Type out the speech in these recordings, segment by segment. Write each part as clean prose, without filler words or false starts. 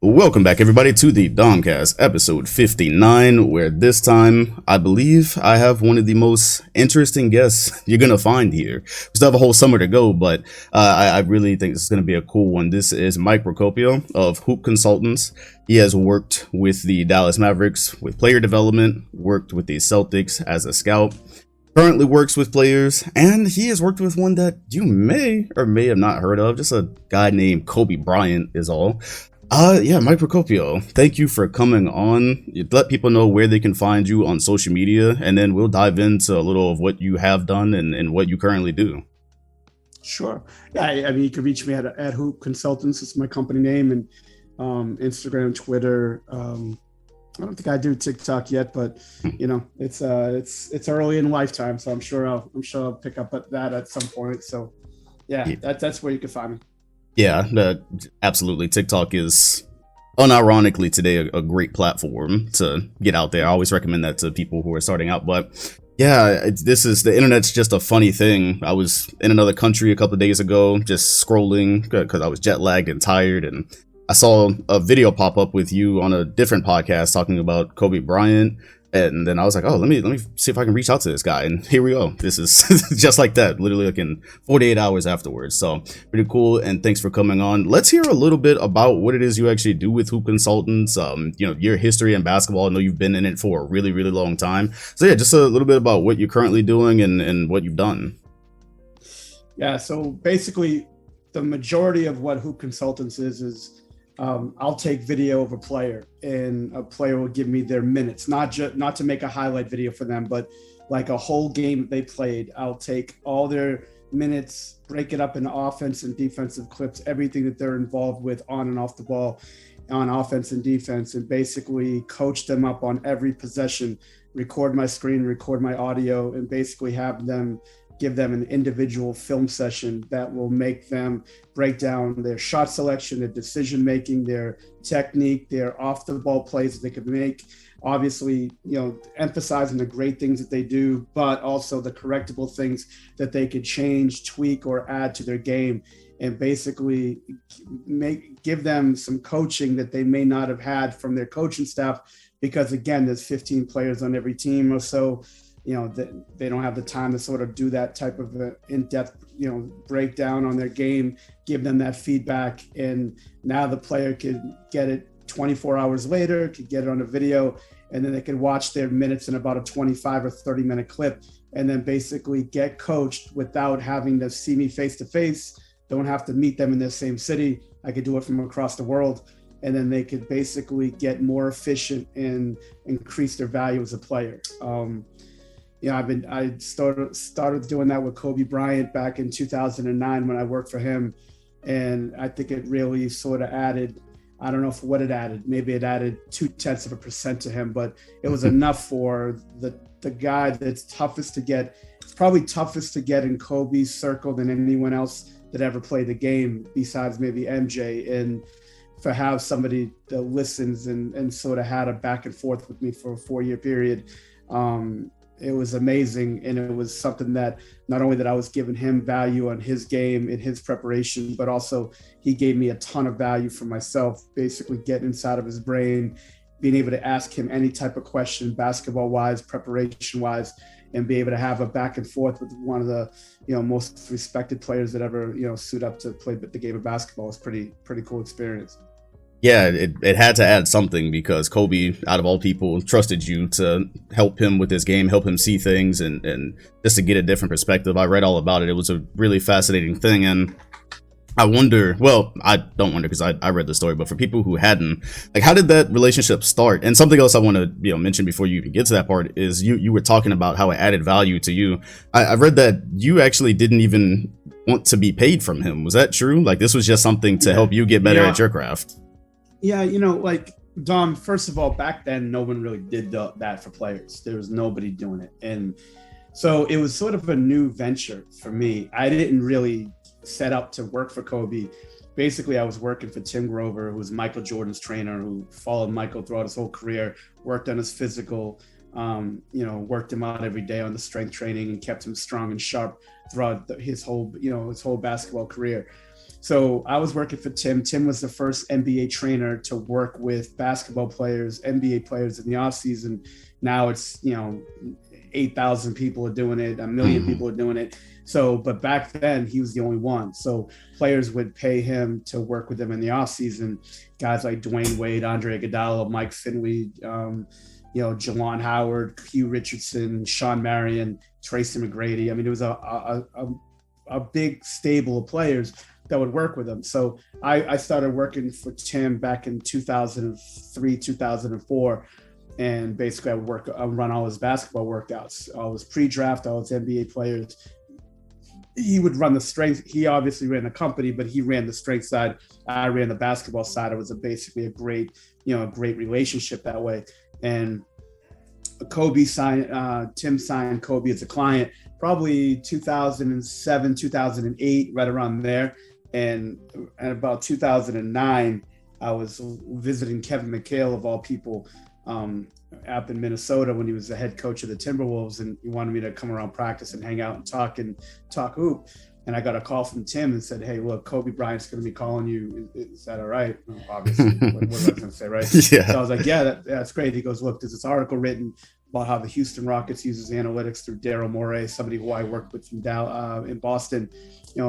Welcome back, everybody, to the DomCast, episode 59, where this time, I believe I have one of the most interesting guests you're going to find here. We still have a whole summer to go, but I really think this is going to be a cool one. This is Mike Procopio of Hoop Consultants. He has worked with the Dallas Mavericks with player development, worked with the Celtics as a scout, currently works with players, and he has worked with one that you may or may have not heard of, just a guy named Kobe Bryant is all. Mike Procopio, thank you for coming on. You let people know where they can find you on social media, and then we'll dive into a little of what you have done and what you currently do. Sure. Yeah, I mean, you can reach me at Hoop Consultants. It's my company name, and Instagram, Twitter. I don't think I do TikTok yet, but you know, it's early in lifetime, so I'm sure I'll pick up at that at some point. So yeah. That's where you can find me. Yeah, absolutely. TikTok is unironically today a great platform to get out there. I always recommend that to people who are starting out. But yeah, the internet's just a funny thing. I was in another country a couple of days ago, just scrolling because I was jet lagged and tired, and I saw a video pop up with you on a different podcast talking about Kobe Bryant. And then I was like, oh, let me see if I can reach out to this guy. And here we go. This is just like that, literally like in 48 hours afterwards. So pretty cool. And thanks for coming on. Let's hear a little bit about what it is you actually do with Hoop Consultants. Your history in basketball. I know you've been in it for a really, really long time. So yeah, just a little bit about what you're currently doing and what you've done. Yeah. So basically, the majority of what Hoop Consultants is I'll take video of a player, and a player will give me their minutes, not to make a highlight video for them, but like a whole game that they played. I'll take all their minutes, break it up into offense and defensive clips, everything that they're involved with on and off the ball, on offense and defense, and basically coach them up on every possession, record my screen, record my audio, and basically give them an individual film session that will make them break down their shot selection, their decision making, their technique, their off the ball plays that they could make. Obviously, emphasizing the great things that they do, but also the correctable things that they could change, tweak, or add to their game, and basically give them some coaching that they may not have had from their coaching staff, because again, there's 15 players on every team or so. They don't have the time to sort of do that type of in-depth, breakdown on their game, give them that feedback. And now the player could get it 24 hours later, could get it on a video, and then they can watch their minutes in about a 25 or 30 minute clip, and then basically get coached without having to see me face to face. Don't have to meet them in the same city. I could do it from across the world. And then they could basically get more efficient and increase their value as a player. I started doing that with Kobe Bryant back in 2009 when I worked for him. And I think it really sort of added, I don't know what it added. Maybe it added 0.2% to him, but it was enough for the guy that's toughest to get. It's probably toughest to get in Kobe's circle than anyone else that ever played the game besides maybe MJ. And for have somebody that listens and sort of had a back and forth with me for a 4-year period, it was amazing. And it was something that not only that I was giving him value on his game and his preparation, but also he gave me a ton of value for myself, basically getting inside of his brain, being able to ask him any type of question, basketball wise, preparation wise, and be able to have a back and forth with one of the, most respected players that ever, suit up to play the game of basketball. It's pretty cool experience. Yeah, it had to add something, because Kobe, out of all people, trusted you to help him with his game, help him see things, and just to get a different perspective. I read all about it. It was a really fascinating thing. And I wonder, well, I don't wonder because I read the story, but for people who hadn't, like, how did that relationship start? And something else I want to mention before you even get to that part is you were talking about how it added value to you. I read that you actually didn't even want to be paid from him. Was that true? Like, this was just something to help you get better at your craft? Yeah, like Dom, first of all, back then, no one really did that for players. There was nobody doing it. And so it was sort of a new venture for me. I didn't really set up to work for Kobe. Basically, I was working for Tim Grover, who was Michael Jordan's trainer, who followed Michael throughout his whole career, worked on his physical, worked him out every day on the strength training and kept him strong and sharp throughout his whole basketball career. So I was working for Tim. Tim was the first NBA trainer to work with basketball players, NBA players in the off season. Now it's, 8,000 people are doing it. 1 million people are doing it. So, but back then he was the only one. So players would pay him to work with them in the off season. Guys like Dwayne Wade, Andre Iguodala, Mike Finley, Jelon Howard, Hugh Richardson, Sean Marion, Tracy McGrady. I mean, it was a big stable of players that would work with him. So I started working for Tim back in 2003, 2004. And basically I run all his basketball workouts, all his pre-draft, all his NBA players. He would run the strength. He obviously ran the company, but he ran the strength side. I ran the basketball side. It was basically a great relationship that way. And Tim signed Kobe as a client, probably 2007, 2008, right around there. And about 2009, I was visiting Kevin McHale, of all people, up in Minnesota when he was the head coach of the Timberwolves, and he wanted me to come around practice and hang out and talk hoop. And I got a call from Tim and said, "Hey, look, Kobe Bryant's going to be calling you. Is that all right?" Well, obviously, what was I going to say, right? Yeah. So I was like, "Yeah, that's great." He goes, "Look, there's this article written about how the Houston Rockets uses analytics through Daryl Morey, somebody who I worked with in Boston,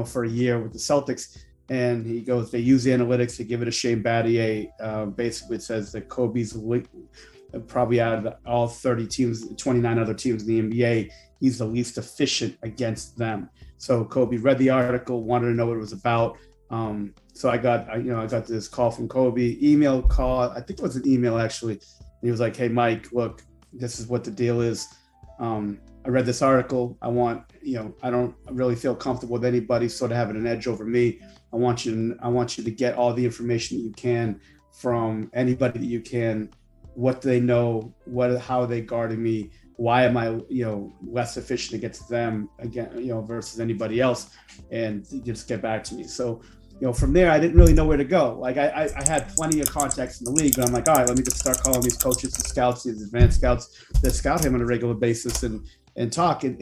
for a year with the Celtics." And he goes, they use analytics to give it a Shane Battier. Basically, it says that Kobe's probably out of all 30 teams, 29 other teams in the NBA, he's the least efficient against them. So Kobe read the article, wanted to know what it was about. So I got this call from Kobe, email call. I think it was an email actually. And he was like, "Hey, Mike, look, this is what the deal is. I read this article. I don't really feel comfortable with anybody sort of having an edge over me. I want you to get all the information that you can from anybody that you can, what they know, how are they guarding me, why am I, less efficient against them again, versus anybody else, and just get back to me." So, from there, I didn't really know where to go. Like I had plenty of contacts in the league, but I'm like, all right, let me just start calling these coaches and scouts, these advanced scouts that scout him on a regular basis and talk. And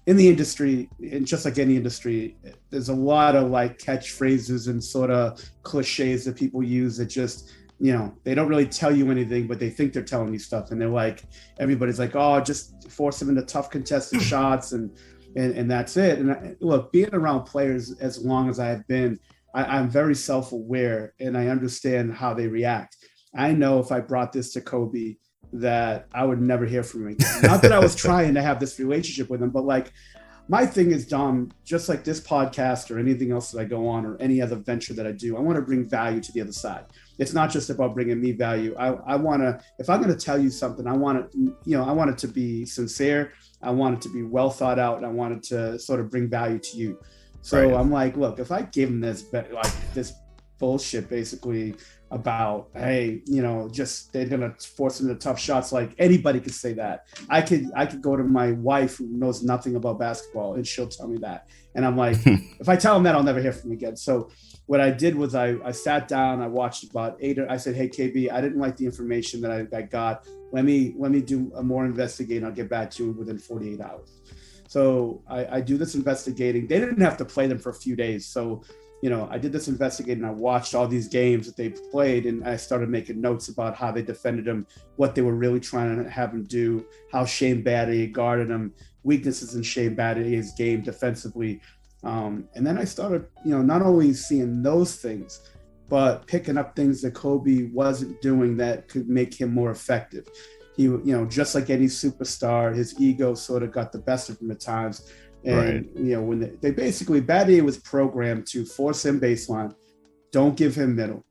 in the industry, and just like any industry, there's a lot of like catchphrases and sort of cliches that people use that just, they don't really tell you anything, but they think they're telling you stuff. And they're like, everybody's like, "Oh, just force them into tough contested shots and that's it." And look, being around players as long as I have been, I'm very self-aware and I understand how they react. I know if I brought this to Kobe that I would never hear from him again. Not that I was trying to have this relationship with him, but like my thing is, Dom, just like this podcast or anything else that I go on or any other venture that I do, I want to bring value to the other side. It's not just about bringing me value. I want to, if I'm going to tell you something, I want it, I want it to be sincere. I want it to be well thought out, and I want it to sort of bring value to you. So right. I'm like, look, if I give him this bullshit basically about, hey, just they're gonna force him into tough shots, like anybody could say that. I could go to my wife who knows nothing about basketball and she'll tell me that. And I'm like, if I tell him that, I'll never hear from him again. So what I did was I sat down, I watched about 8, I said, "Hey, KB, I didn't like the information that I got. Let me do a more investigating. I'll get back to you within 48 hours. So I do this investigating. They didn't have to play them for a few days. So, I did this investigating. I watched all these games that they played, and I started making notes about how they defended him, what they were really trying to have him do, how Shane Battier guarded him, weaknesses in Shane Battier's game defensively. And then I started, not only seeing those things, but picking up things that Kobe wasn't doing that could make him more effective. He, just like any superstar, his ego sort of got the best of him at times. And, right. When they basically, Battier was programmed to force him baseline, don't give him middle,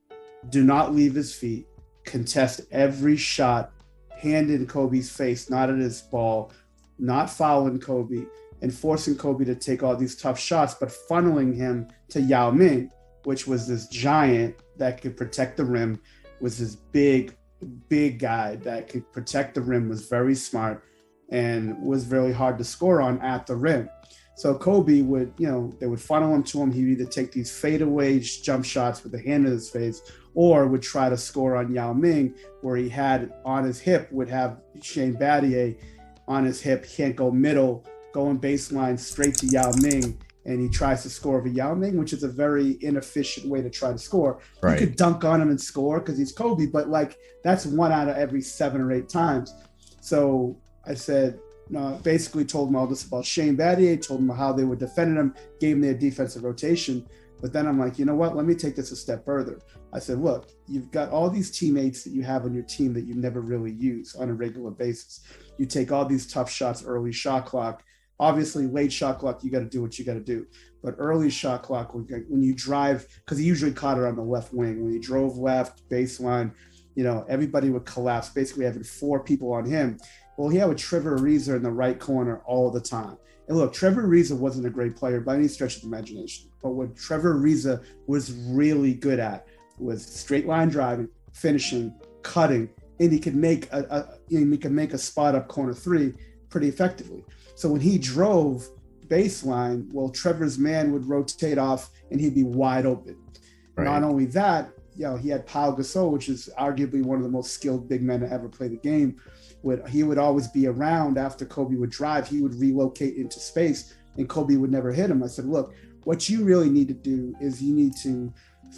do not leave his feet, contest every shot, hand in Kobe's face, not at his ball, not fouling Kobe, and forcing Kobe to take all these tough shots, but funneling him to Yao Ming, which was this giant that could protect the rim, was this big guy that could protect the rim, was very smart, and was really hard to score on at the rim. So Kobe would, they would funnel him to him. He'd either take these fadeaway jump shots with the hand in his face, or would try to score on Yao Ming, where he had on his hip, would have Shane Battier on his hip, can't go middle, going baseline straight to Yao Ming, and he tries to score over Yao Ming, which is a very inefficient way to try to score. Right. You could dunk on him and score because he's Kobe, but like that's 1 out of every 7 or 8 times. So I said, no, basically told him all this about Shane Battier, told him how they were defending him, gave him their defensive rotation. But then I'm like, you know what? Let me take this a step further. I said, look, you've got all these teammates that you have on your team that you never really use on a regular basis. You take all these tough shots, early shot clock. Obviously, late shot clock, you got to do what you got to do. But early shot clock, when you drive, because he usually caught it on the left wing. When he drove left, baseline, everybody would collapse, basically having 4 people on him. Well, he had with Trevor Ariza in the right corner all the time. And look, Trevor Ariza wasn't a great player by any stretch of the imagination. But what Trevor Ariza was really good at was straight line driving, finishing, cutting, and he could make a spot up corner 3 pretty effectively. So when he drove baseline, well, Trevor's man would rotate off and he'd be wide open. Right. Not only that, he had Pau Gasol, which is arguably one of the most skilled big men to ever play the game. He would always be around after Kobe would drive. He would relocate into space and Kobe would never hit him. I said, look, what you really need to do is you need to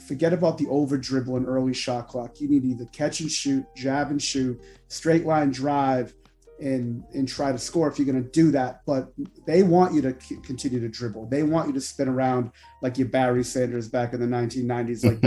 forget about the over dribble and early shot clock. You need to either catch and shoot, jab and shoot, straight line drive, and try to score if you're going to do that. But they want you to continue to dribble. They want you to spin around like your Barry Sanders back in the 1990s. Like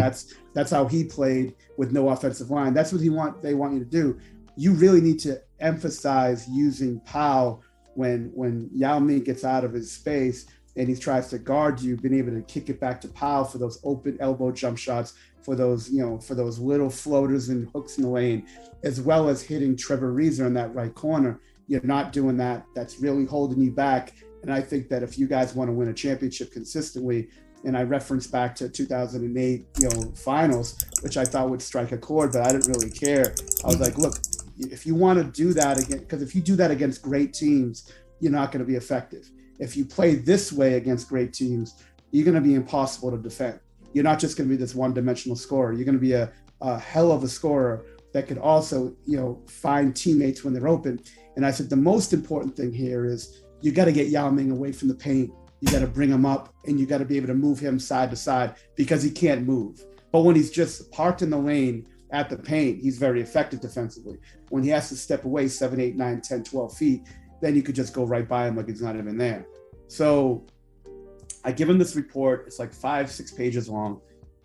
that's how he played with no offensive line. That's what they want you to do. You really need to emphasize using Pau when Yao Ming gets out of his space and he tries to guard you, being able to kick it back to Pau for those open elbow jump shots, for those little floaters and hooks in the lane, as well as hitting Trevor Ariza in that right corner. You're not doing that. That's really holding you back. And I think that if you guys want to win a championship consistently, and I referenced back to 2008, finals, which I thought would strike a chord, but I didn't really care. I was like, look, if you want to do that again, because if you do that against great teams, you're not going to be effective. If you play this way against great teams, you're going to be impossible to defend. You're not just going to be this one-dimensional scorer. You're going to be a hell of a scorer that could also, find teammates when they're open. And I said, the most important thing here is you got to get Yao Ming away from the paint. You got to bring him up and you got to be able to move him side to side because he can't move. But when he's just parked in the lane at the paint, he's very effective defensively. When he has to step away 7, 8, 9, 10, 12 feet, then you could just go right by him like he's not even there. So I give him this report. It's like 5-6 pages long.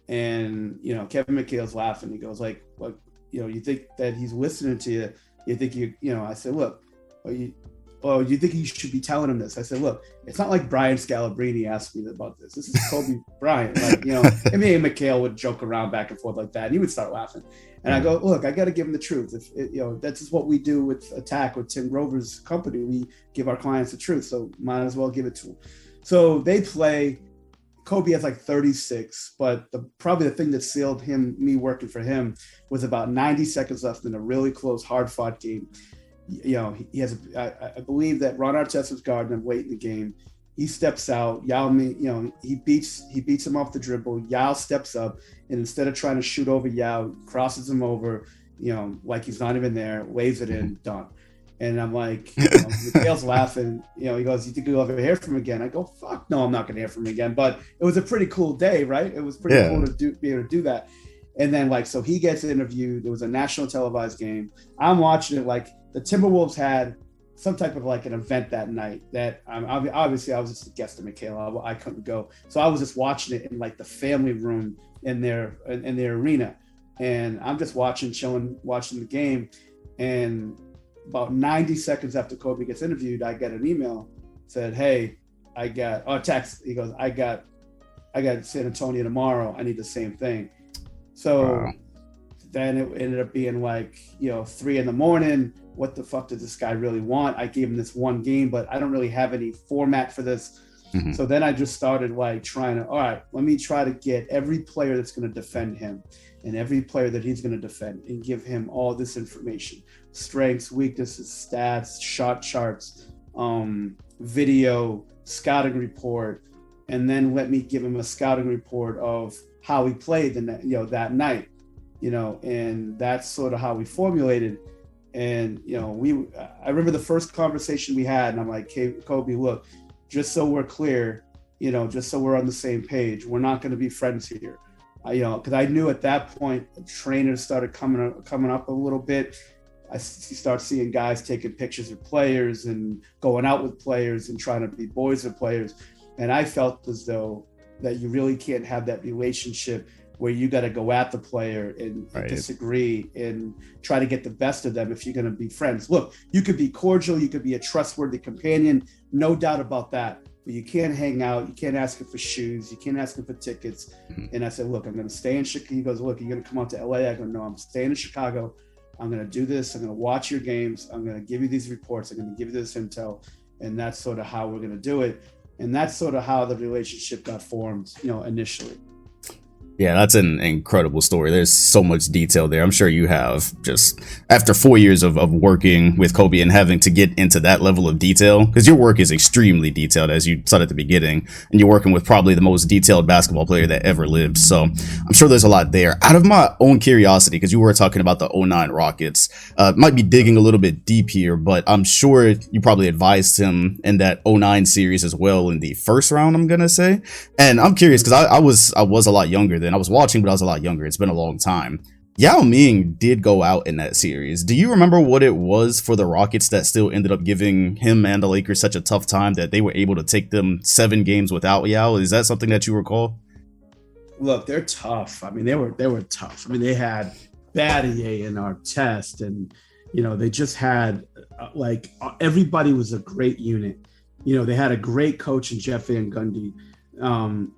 And, Kevin McHale's laughing. He goes like, what, you think that he's listening to you? You think I said, look, you think you should be telling him this? I said, look, it's not like Brian Scalabrine asked me about this. This is Kobe Bryant. Like, and me and McHale would joke around back and forth like that. And he would start laughing. And I go, look, I got to give him the truth. That's just what we do with Attack, with Tim Grover's company. We give our clients the truth. So might as well give it to them. So they play. Kobe has like 36, but probably the thing that sealed me working for him was about 90 seconds left in a really close, hard-fought game. He has, I believe that Ron Artest was guarding him late in the game. He steps out. Yao Ming, he beats him off the dribble. Yao steps up, and instead of trying to shoot over Yao, crosses him over, like he's not even there, lays it in, done. And I'm like, Mikhail's laughing. He goes, "You think you'll ever hear from him again?" I go, "Fuck no, I'm not going to hear from him again." But it was a pretty cool day, right? It was pretty cool to be able to do that. And then so he gets interviewed. There was a national televised game. I'm watching it like the Timberwolves had some type of like an event that night that obviously I was just a guest of Mikhail. I couldn't go. So I was just watching it in like the family room in their arena. And I'm just chilling, watching the game. And about 90 seconds after Kobe gets interviewed, I get an email, said, "Hey, text." He goes, I got San Antonio tomorrow. I need the same thing. So then it ended up being like, 3 a.m. What the fuck did this guy really want? I gave him this one game, but I don't really have any format for this. Mm-hmm. So then I just started trying to, all right, let me try to get every player that's going to defend him and every player that he's going to defend and give him all this information: strengths, weaknesses, stats, shot charts, video, scouting report, and then let me give him a scouting report of how he played that night, and that's sort of how we formulated. And, I remember the first conversation we had, and I'm like, "Hey, Kobe, look, just so we're clear, just so we're on the same page. We're not going to be friends here. Because I knew at that point, trainers started coming up a little bit. I start seeing guys taking pictures of players and going out with players and trying to be boys with players. And I felt as though that you really can't have that relationship where you got to go at the player and disagree and try to get the best of them if you're going to be friends. Look, you could be cordial, you could be a trustworthy companion, no doubt about that. But you can't hang out, you can't ask him for shoes, you can't ask him for tickets. Mm-hmm. And I said, look, I'm going to stay in Chicago. He goes, look, you're going to come out to LA? I go, no, I'm staying in Chicago. I'm going to do this. I'm going to watch your games. I'm going to give you these reports. I'm going to give you this intel. And that's sort of how we're going to do it. And that's sort of how the relationship got formed, initially. Yeah, that's an incredible story. There's so much detail there. I'm sure you have, just after 4 years of working with Kobe and having to get into that level of detail, because your work is extremely detailed, as you said at the beginning, and you're working with probably the most detailed basketball player that ever lived. So I'm sure there's a lot there. Out of my own curiosity, because you were talking about the 09 Rockets, might be digging a little bit deep here, but I'm sure you probably advised him in that 09 series as well in the first round, I'm going to say. And I'm curious, because I was a lot younger then. I was watching, but I was a lot younger. It's been a long time. Yao Ming did go out in that series. Do you remember what it was for the Rockets that still ended up giving him and the Lakers such a tough time that they were able to take them 7 games without Yao? Is that something that you recall? Look, they're tough. I mean, they were tough. I mean, they had Battier in our test, and they just had everybody was a great unit. They had a great coach in Jeff Van Gundy,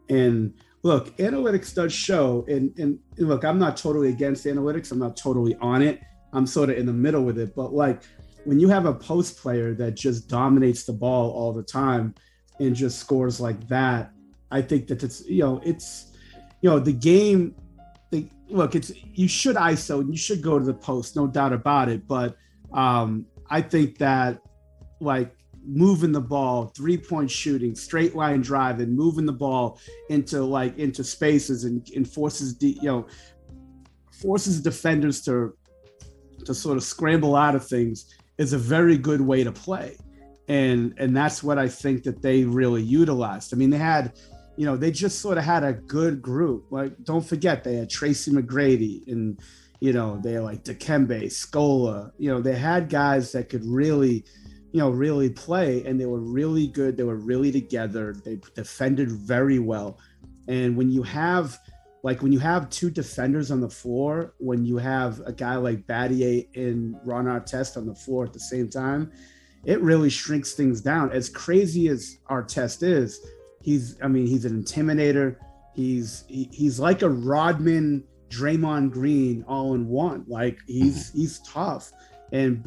and look, analytics does show, and look, I'm not totally against analytics. I'm not totally on it. I'm sort of in the middle with it. But when you have a post player that just dominates the ball all the time and just scores like that, I think that it's the game. You should ISO and you should go to the post, no doubt about it. But I think that moving the ball, 3-point shooting, straight line driving, moving the ball into spaces and forces defenders to sort of scramble out of things is a very good way to play. And that's what I think that they really utilized. I mean, they had, they just sort of had a good group. Don't forget, they had Tracy McGrady and, they had Dikembe, Scola. They had guys that could really play, and they were really good. They were really together. They defended very well. And when you have 2 defenders on the floor, when you have a guy like Battier and Ron Artest on the floor at the same time, it really shrinks things down. As crazy as Artest is, he's an intimidator. He's like a Rodman, Draymond Green all in one. He's tough. And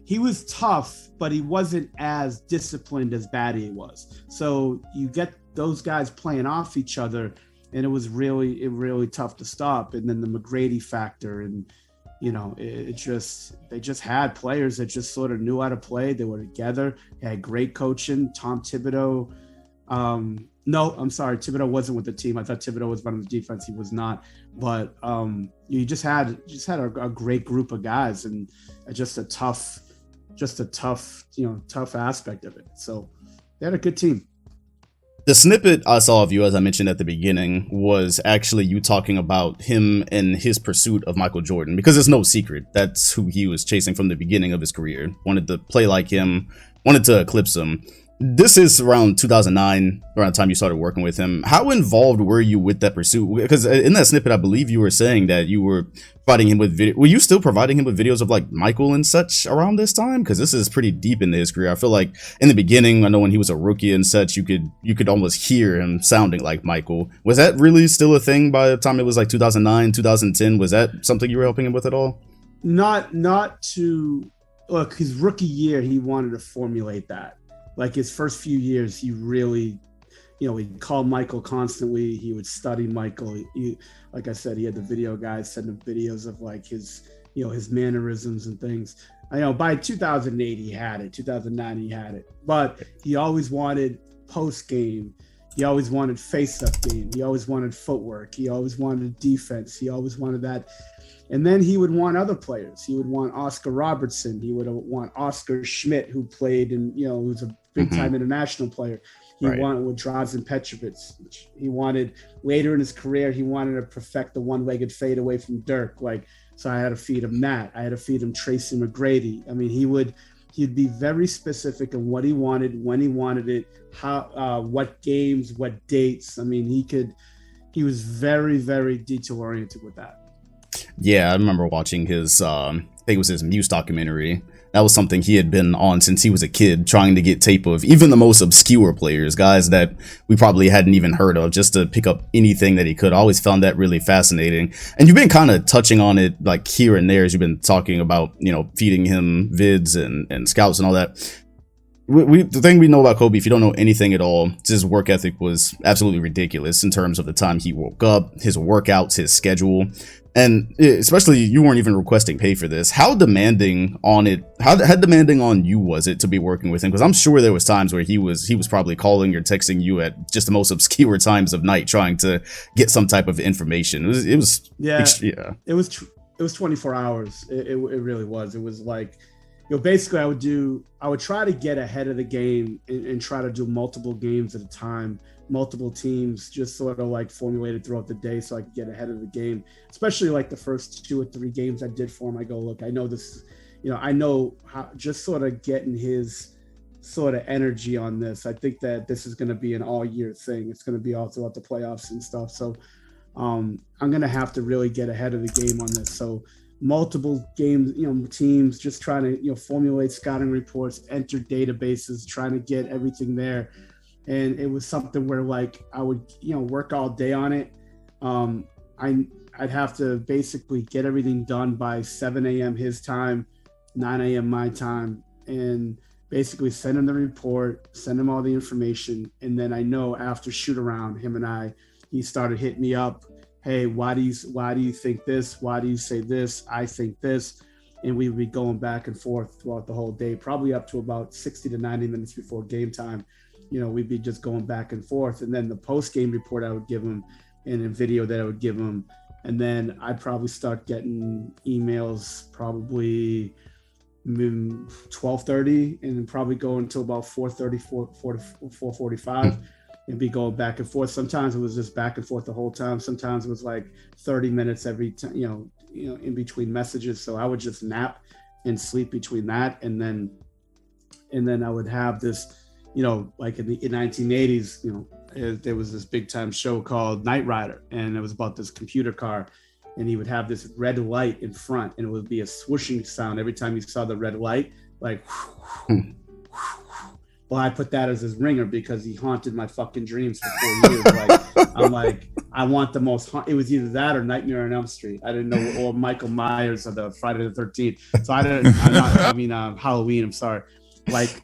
he was tough, but he wasn't as disciplined as Battier was. So you get those guys playing off each other, and it was really tough to stop. And then the McGrady factor, and they just had players that just sort of knew how to play. They were together. They had great coaching. Tom Thibodeau. No, I'm sorry, Thibodeau wasn't with the team. I thought Thibodeau was running the defense. He was not. But you just had a great group of guys, and just a tough aspect of it. So they had a good team. The snippet I saw of you, as I mentioned at the beginning, was actually you talking about him and his pursuit of Michael Jordan, because it's no secret that's who he was chasing from the beginning of his career. Wanted to play like him, wanted to eclipse him. This is around 2009, around the time you started working with him. How involved were you with that pursuit? Because in that snippet, I believe you were saying that you were providing him with video. Were you still providing him with videos of Michael and such around this time? Because this is pretty deep into his career. I feel like in the beginning, I know when he was a rookie and such, you could almost hear him sounding like Michael. Was that really still a thing by the time it was 2009, 2010? Was that something you were helping him with at all? Not to look, his rookie year, he wanted to formulate that. His first few years, he really, he'd call Michael constantly. He would study Michael. Like I said, he had the video guys send him videos of his mannerisms and things. By 2008, he had it. 2009, he had it. But he always wanted post game. He always wanted face-up game. He always wanted footwork. He always wanted defense. He always wanted that. And then he would want other players. He would want Oscar Robertson. He would want Oscar Schmidt, who played and, who's a big-time international player. He wanted with Drazen Petrovic. He wanted later in his career, he wanted to perfect the one-legged fade away from Dirk. Like, so I had to feed him that. I had to feed him Tracy McGrady. I mean, he'd be very specific on what he wanted, when he wanted it, how, what games, what dates. I mean, he was very, very detail oriented with that. Yeah, I remember watching his, I think it was his Muse documentary. That was something he had been on since he was a kid, trying to get tape of even the most obscure players, guys that we probably hadn't even heard of, just to pick up anything that he could. I always found that really fascinating. And you've been kind of touching on it like here and there as you've been talking about, you know, feeding him vids and scouts and all that. The thing we know about Kobe, if you don't know anything at all, his work ethic was absolutely ridiculous in terms of the time he woke up, his workouts, his schedule. And especially, you weren't even requesting pay for this. How demanding on it? How demanding on you was it to be working with him? Because I'm sure there was times where he was probably calling or texting you at just the most obscure times of night, trying to get some type of information. It was It was 24 hours. It really was. It was like, you know, basically I would try to get ahead of the game and try to do multiple games at a time, multiple teams, just sort of like formulated throughout the day so I could get ahead of the game, especially like the first 2 or 3 games I did for him. I go, look, I know this, you know, I know how, just sort of getting his sort of energy on this. I think that this is going to be an all year thing. It's going to be all throughout the playoffs and stuff. So I'm going to have to really get ahead of the game on this. So multiple games, you know, teams, just trying to, you know, formulate scouting reports, enter databases, trying to get everything there. And it was something where like I would, you know, work all day on it. I'd have to basically get everything done by 7 a.m. his time, 9 a.m. my time, and basically send him the report, send him all the information. And then I know after shoot around, him and he started hitting me up. Hey, why do you think this? Why do you say this? I think this. And we would be going back and forth throughout the whole day, probably up to about 60 to 90 minutes before game time. You know, we'd be just going back and forth. And then the post-game report I would give him and a video that I would give him. And then I'd probably start getting emails probably 12:30 and then probably go until about 4:30, 4:45 and be going back and forth. Sometimes it was just back and forth the whole time. Sometimes it was like 30 minutes every time, you know, in between messages. So I would just nap and sleep between that. And then I would have this, you know, like in the 1980s, you know, there was this big time show called Knight Rider, and it was about this computer car, and he would have this red light in front, and it would be a swooshing sound every time you saw the red light, like, well, I put that as his ringer because he haunted my fucking dreams for 4 years. Like, I'm like, I want the most, it was either that or Nightmare on Elm Street. I didn't know, or Michael Myers or the Friday the 13th. So Halloween, I'm sorry. Like,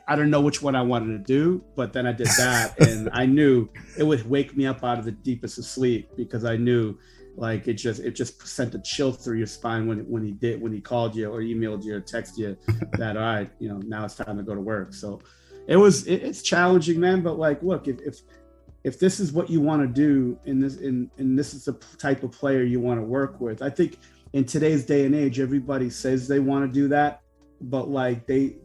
I don't know which one I wanted to do, but then I did that, and I knew it would wake me up out of the deepest of sleep because I knew, like, it just sent a chill through your spine when he called you or emailed you or texted you that, all right, you know, now it's time to go to work. So it's challenging, man. But like, look, if this is what you want to do, and this is the type of player you want to work with, I think in today's day and age, everybody says they want to do that, but like they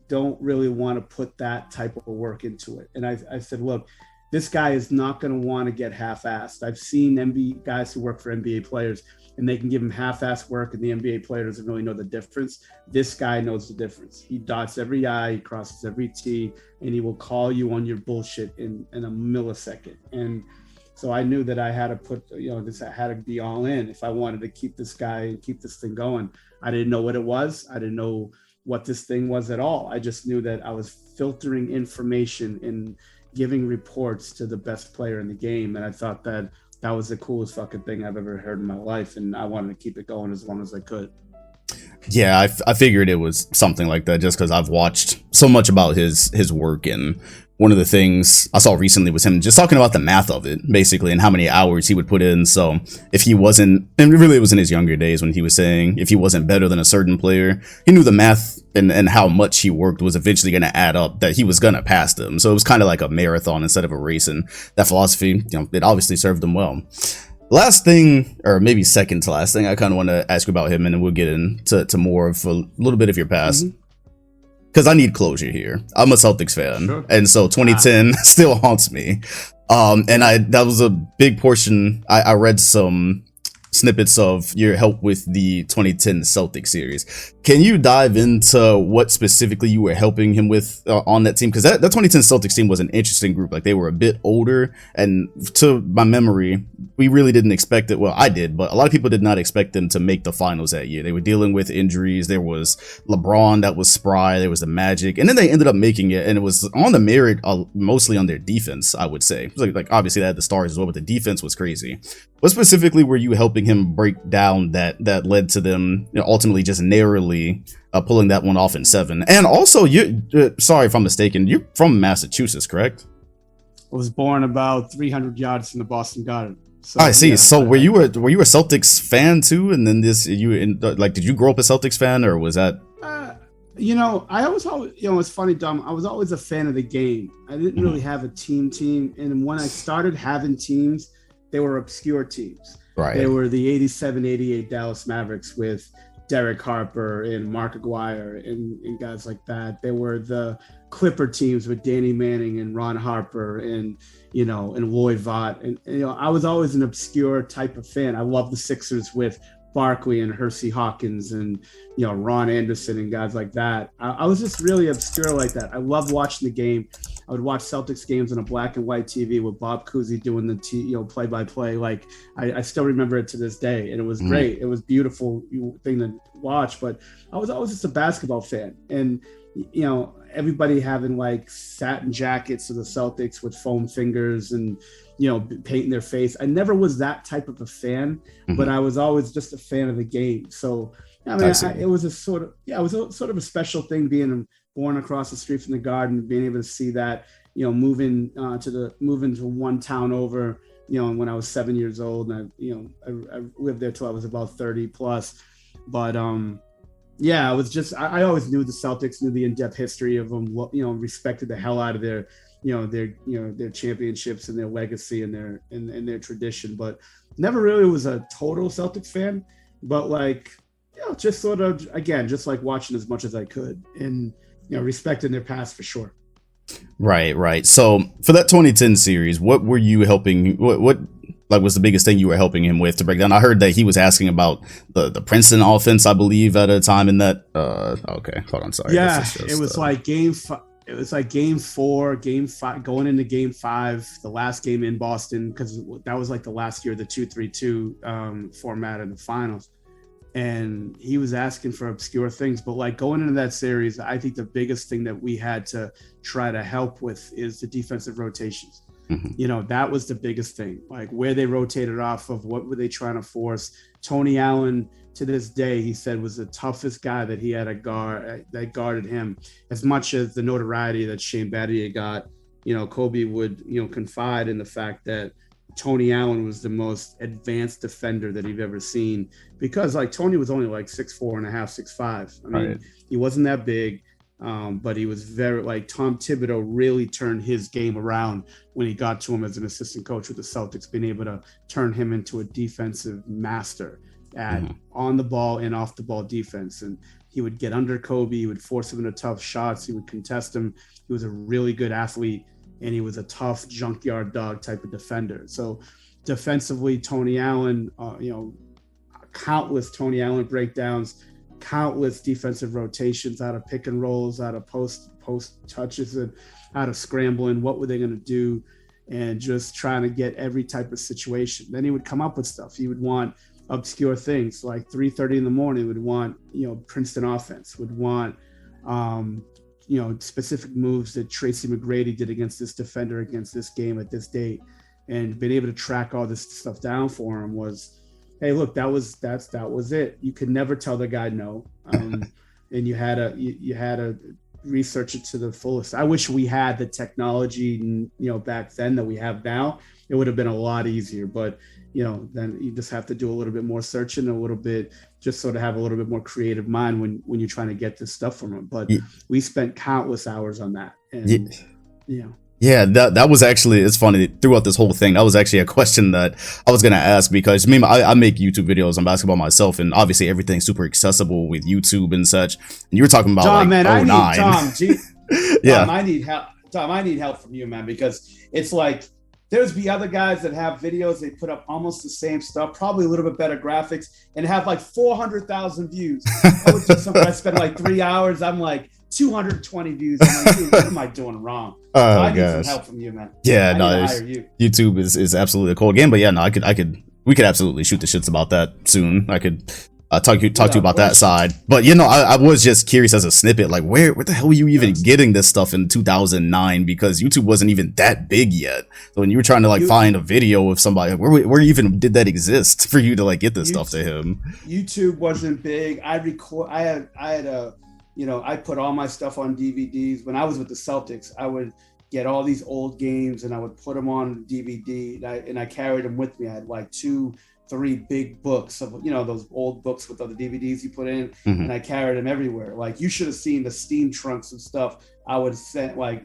don't really want to put that type of work into it. And I said, look, this guy is not going to want to get half-assed. I've seen NBA guys who work for NBA players, and they can give him half-assed work, and the NBA player doesn't really know the difference. This guy knows the difference. He dots every I, he crosses every T, and he will call you on your bullshit in a millisecond. And so I knew that I had to put, you know, I had to be all in if I wanted to keep this guy and keep this thing going. I didn't know what it was. I didn't know what this thing was at all. I just knew that I was filtering information and giving reports to the best player in the game. And I thought that was the coolest fucking thing I've ever heard in my life. And I wanted to keep it going as long as I could. Yeah, I figured it was something like that just because I've watched so much about his work. And one of the things I saw recently was him just talking about the math of it, basically, and how many hours he would put in. So if he wasn't, and really it was in his younger days when he was saying if he wasn't better than a certain player, he knew the math and how much he worked was eventually going to add up, that he was going to pass them. So it was kind of like a marathon instead of a race. And that philosophy, you know, it obviously served him well. Last thing, or maybe second to last thing, I kind of want to ask you about him, and then we'll get into more of a little bit of your past. Mm-hmm. because I need closure here. I'm a Celtics fan, Sure. and so 2010 still haunts me. And that was a big portion. I read some snippets of your help with the 2010 Celtics series. Can you dive into what specifically you were helping him with on that team? Because that 2010 Celtics team was an interesting group. Like, they were a bit older, and to my memory, we really didn't expect it. Well, I did, but a lot of people did not expect them to make the finals that year. They were dealing with injuries. There was LeBron that was spry. There was the Magic, and then they ended up making it, and it was on the merit, mostly on their defense, I would say. Like obviously they had the stars as well, but the defense was crazy. What specifically were you helping him break down that led to them, ultimately just narrowly pulling that one off in 7? And also, you sorry if I'm mistaken, you're from Massachusetts, correct? I was born about 300 yards from the Boston Garden. So, I see. Yeah, so were you a Celtics fan too? And then did you grow up a Celtics fan, or was that? I always, it's funny, Dom. I was always a fan of the game. I didn't really have a team, and when I started having teams, they were obscure teams. Right. They were the 87-88 Dallas Mavericks with Derek Harper and Mark Aguirre and guys like that. They were the Clipper teams with Danny Manning and Ron Harper and Lloyd Vaught. And I was always an obscure type of fan. I love the Sixers with Barkley and Hersey Hawkins and Ron Anderson and guys like that. I was just really obscure like that. I loved watching the game. I would watch Celtics games on a black and white TV with Bob Cousy doing the play-by-play. Like I still remember it to this day, and it was great. It was beautiful thing to watch. But I was always just a basketball fan, and everybody having like satin jackets of the Celtics with foam fingers and painting their face. I never was that type of a fan, but I was always just a fan of the game. So it was a sort of a special thing being born across the street from the Garden, being able to see that, moving to one town over, when I was 7 years old, and I lived there till I was about 30 plus. But I was just, I always knew the Celtics, knew the in-depth history of them, respected the hell out of their championships and their legacy and their tradition, but never really was a total Celtics fan. But just sort of, again, just like watching as much as I could and respecting their past for sure. Right. So for that 2010 series, what were you helping? What was the biggest thing you were helping him with to break down? I heard that he was asking about the Princeton offense, I believe, at a time in that. Okay, hold on, sorry. Yeah, it was like game 4, game 5, going into game 5, the last game in Boston, because that was like the last year of the 2-3-2 format in the finals. And he was asking for obscure things, but going into that series, I think the biggest thing that we had to try to help with is the defensive rotations. That was the biggest thing, like where they rotated off of, what were they trying to force. Tony Allen, to this day, he said was the toughest guy that he had that guarded him. As much as the notoriety that Shane Battier got, Kobe would, confide in the fact that Tony Allen was the most advanced defender that he've ever seen, because Tony was only 6'4 and a half, 6'5. I mean, He wasn't that big, but he was very Tom Thibodeau really turned his game around when he got to him as an assistant coach with the Celtics, being able to turn him into a defensive master at on the ball and off the ball defense. And he would get under Kobe, he would force him into tough shots, he would contest him. He was a really good athlete, and he was a tough junkyard dog type of defender. So defensively, Tony Allen, countless Tony Allen breakdowns, countless defensive rotations out of pick and rolls, out of post touches, and out of scrambling. What were they going to do? And just trying to get every type of situation. Then he would come up with stuff. He would want obscure things, like 3:30 in the morning, would want, Princeton offense, would want, specific moves that Tracy McGrady did against this defender, against this game at this date. And being able to track all this stuff down for him was, hey, look, that was it. You could never tell the guy no. And you had to research it to the fullest. I wish we had the technology, back then that we have now. It would have been a lot easier, but then you just have to do a little bit more searching, a little bit, just sort of have a little bit more creative mind when you're trying to get this stuff from them. But we spent countless hours on that. And Yeah, that was actually, it's funny, throughout this whole thing, that was actually a question that I was going to ask, because I make YouTube videos on basketball myself, and obviously everything's super accessible with YouTube and such. And you were talking about Tom, like man, I need Tom. Yeah. Tom, I need help. Tom, I need help from you, man, because it's like there's the other guys that have videos, they put up almost the same stuff, probably a little bit better graphics, and have like 400,000 views. I would do something, I spend like 3 hours, I'm like 220 views. I'm like, dude, what am I doing wrong? So I need some help from you, man. Yeah, I no, need to hire you. YouTube is absolutely a cool game, but yeah, no, we could absolutely shoot the shits about that soon. I could talk to you about that side. But you know, I was just curious as a snippet, like where the hell were you even getting this stuff in 2009? Because YouTube wasn't even that big yet. So when you were trying to like find a video of somebody, where even did that exist for you to like get this stuff to him? YouTube wasn't big. I had a, you know, I put all my stuff on DVDs. When I was with the Celtics, I would get all these old games and I would put them on DVD, and I carried them with me. I had like 2-3 big books of, you know, those old books with all the DVDs you put in, and I carried them everywhere. Like you should have seen the steam trunks and stuff I would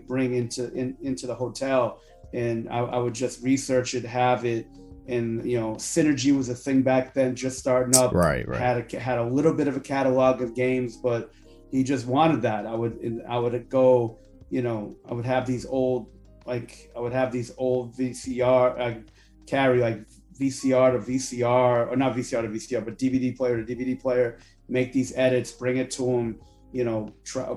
bring into the hotel, and I would just research it, have it. And you know, Synergy was a thing back then, just starting up. Right. Had a little bit of a catalog of games, but he just wanted that. I would go, you know, I would have these old VCR, carry like VCR to VCR, or not VCR to VCR, but DVD player to DVD player, make these edits, bring it to him, you know,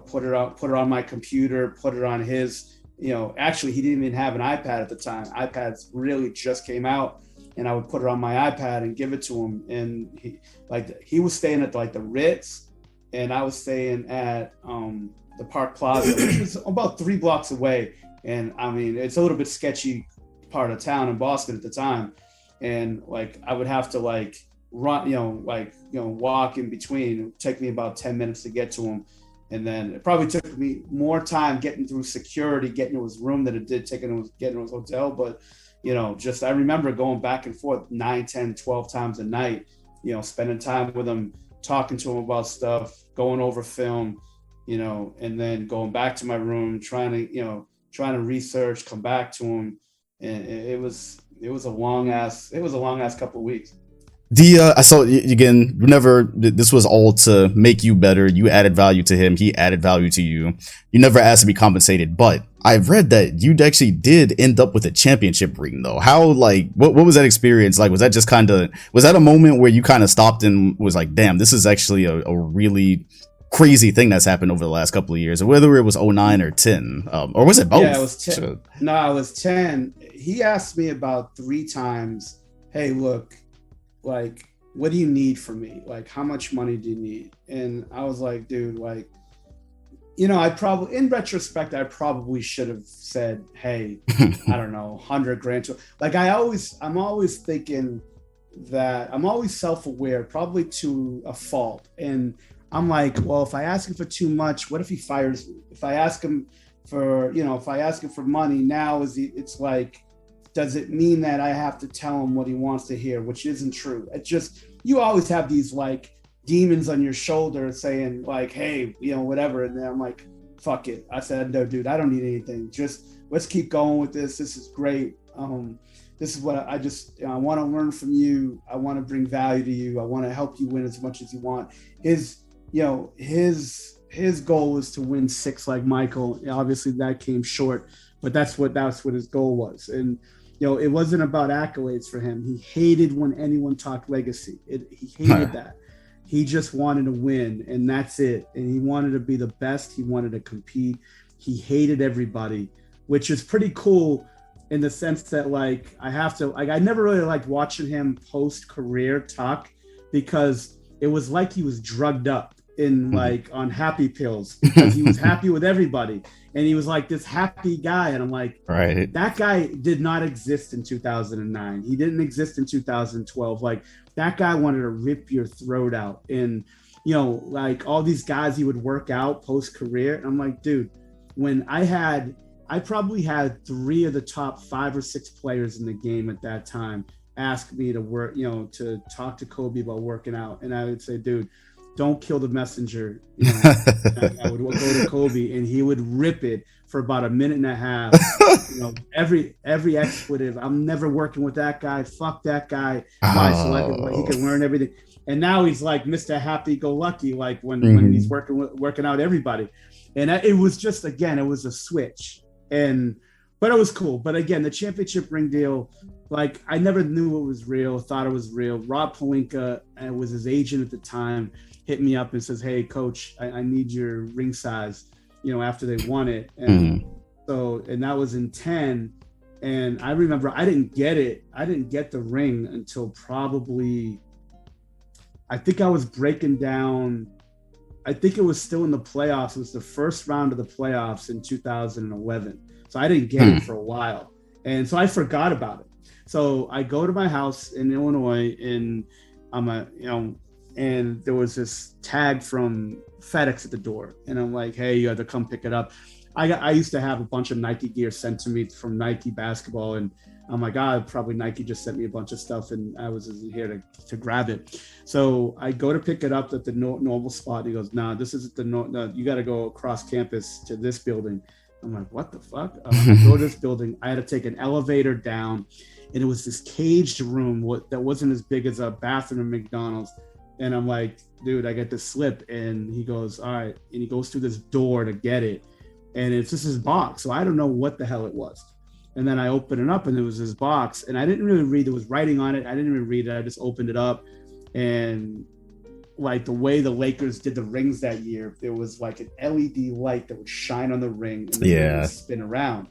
put it on my computer, put it on his, you know, actually he didn't even have an iPad at the time. iPads really just came out, and I would put it on my iPad and give it to him. And he was staying at like the Ritz, and I was staying at the Park Plaza, which was about 3 blocks away. And I mean, it's a little bit sketchy part of town in Boston at the time. And like, I would have to like run, walk in between. It would take me about 10 minutes to get to him. And then it probably took me more time getting through security, getting to his room than it did getting to his hotel. But, you know, just, I remember going back and forth 9, 10, 12 times a night, you know, spending time with him, talking to him about stuff, going over film, you know, and then going back to my room, trying to research, come back to him. And it was a long ass couple of weeks. I saw again, whenever this was all to make you better, you added value to him, he added value to you. You never asked to be compensated, but I've read that you actually did end up with a championship ring though. How, like, what was that experience like? Was that just was that a moment where you kind of stopped and was like, damn, this is actually a really crazy thing that's happened over the last couple of years, or whether it was 09 or 10, or was it both? Yeah, it was 10. No, it was 10. He asked me about 3 times, hey, look, like, what do you need from me? Like, how much money do you need? And I was like, dude, like, you know, in retrospect, I probably should have said, hey, I don't know, 100 grand. Like, I'm always thinking that I'm always self-aware, probably to a fault. And I'm like, well, if I ask him for too much, what if he fires me? If I ask him for money now, it's like, does it mean that I have to tell him what he wants to hear, which isn't true. It's just, you always have these like demons on your shoulder saying like, hey, you know, whatever. And then I'm like, fuck it. I said, no, dude, I don't need anything. Just let's keep going with this. This is great. This is what I want to learn from you. I want to bring value to you. I want to help you win as much as you want. His goal is to win 6 like Michael. Obviously that came short, but that's what his goal was. And, you know, it wasn't about accolades for him. He hated when anyone talked legacy. He hated that. He just wanted to win, and that's it. And he wanted to be the best. He wanted to compete. He hated everybody, which is pretty cool in the sense that, like, I never really liked watching him post-career talk, because it was like he was drugged up in like on happy pills, because he was happy with everybody. And he was like this happy guy. And I'm like, right, that guy did not exist in 2009. He didn't exist in 2012. Like, that guy wanted to rip your throat out. And, you know, like all these guys he would work out post-career. And I'm like, dude, when I probably had 3 of the top 5 or 6 players in the game at that time ask me to work, you know, to talk to Kobe about working out. And I would say, dude, don't kill the messenger. I would go to Kobe and he would rip it for about a minute and a half. Every expletive. I'm never working with that guy. Fuck that guy. Why? So he can learn everything. And now he's like Mr. Happy-Go-Lucky, like when he's working out everybody. And it was just, again, it was a switch. But it was cool. But again, the championship ring deal, like I never knew it was real, thought it was real. Rob Pelinka was his agent at the time, hit me up and says, "Hey, coach, I need your ring size," after they won it. And and that was in 10. And I remember I didn't get it. I didn't get the ring until probably, I think I was breaking down. I think it was still in the playoffs. It was the first round of the playoffs in 2011. So I didn't get it for a while. And so I forgot about it. So I go to my house in Illinois and and there was this tag from FedEx at the door. And I'm like, hey, you have to come pick it up. I used to have a bunch of Nike gear sent to me from Nike basketball. And I'm like, probably Nike just sent me a bunch of stuff and I was here to grab it. So I go to pick it up at the normal spot. He goes, nah, this isn't no, you got to go across campus to this building. I'm like, what the fuck? I go to this building. I had to take an elevator down and it was this caged room that wasn't as big as a bathroom at McDonald's. And I'm like, dude, I get the slip. And he goes, all right. And he goes through this door to get it. And it's just his box. So I don't know what the hell it was. And then I opened it up and it was his box. And I didn't really read. There was writing on it. I didn't even read it. I just opened it up. And like the way the Lakers did the rings that year, there was like an LED light that would shine on the ring and the ring would spin around.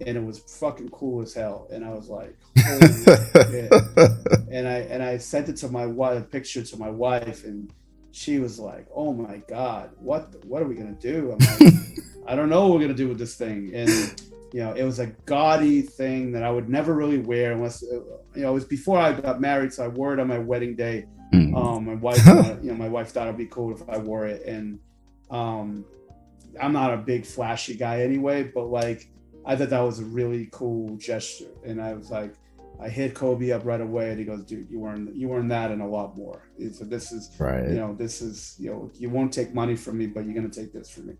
And it was fucking cool as hell. And I was like, holy shit. And I sent it to my wife, a picture to my wife, and she was like, oh my God, what are we gonna do? I'm like, I don't know what we're gonna do with this thing. And it was a gaudy thing that I would never really wear unless it was before I got married, so I wore it on my wedding day. My wife, my wife thought it'd be cool if I wore it, and I'm not a big flashy guy anyway, but like I thought that was a really cool gesture, and I was like, I hit Kobe up right away, and he goes, "Dude, you earned that and a lot more. So this is right. This is you won't take money from me, but you're gonna take this from me."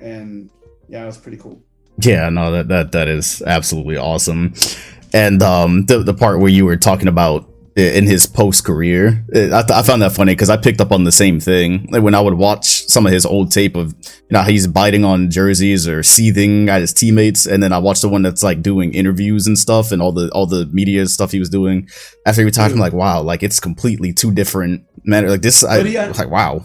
And yeah, it was pretty cool. Yeah, no, that is absolutely awesome. And the part where you were talking about in his post career, I found that funny because I picked up on the same thing. Like when I would watch some of his old tape of how he's biting on jerseys or seething at his teammates, and then I watched the one that's like doing interviews and stuff and all the media stuff he was doing. After every time, I'm like, wow, like it's completely two different manner. Like this, I was like, wow.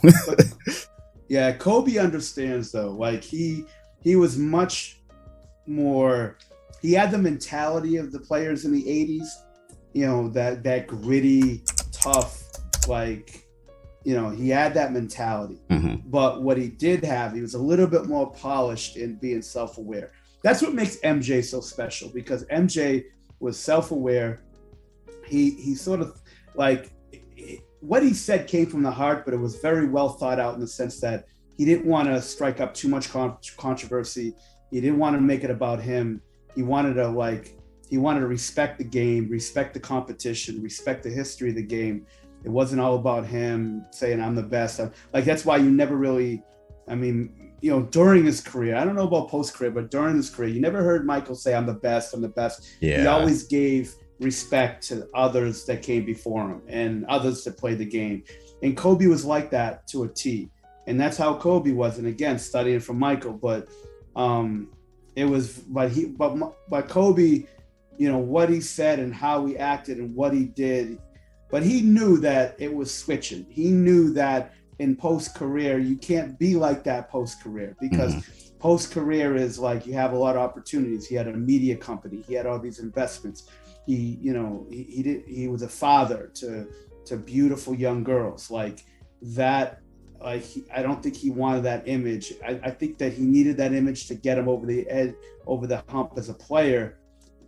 Yeah, Kobe understands though. Like he was much more. He had the mentality of the players in the 80s. That gritty, tough, like, he had that mentality. But what he did have, he was a little bit more polished in being self-aware. That's what makes MJ so special, because MJ was self-aware. He sort of like what he said came from the heart, but it was very well thought out in the sense that he didn't want to strike up too much controversy. He didn't want to make it about him. He wanted to respect the game, respect the competition, respect the history of the game. It wasn't all about him saying, I'm the best. That's why you never really, during his career, I don't know about post-career, but during his career, you never heard Michael say, I'm the best, I'm the best. Yeah. He always gave respect to others that came before him and others that played the game. And Kobe was like that to a T. And that's how Kobe was. And again, studying from Michael, but Kobe, what he said and how he acted and what he did, but he knew that it was switching. He knew that in post-career, you can't be like that post-career, because post-career is like you have a lot of opportunities. He had a media company. He had all these investments. He was a father to beautiful young girls like that. I don't think he wanted that image. I think that he needed that image to get him over the edge, over the hump as a player.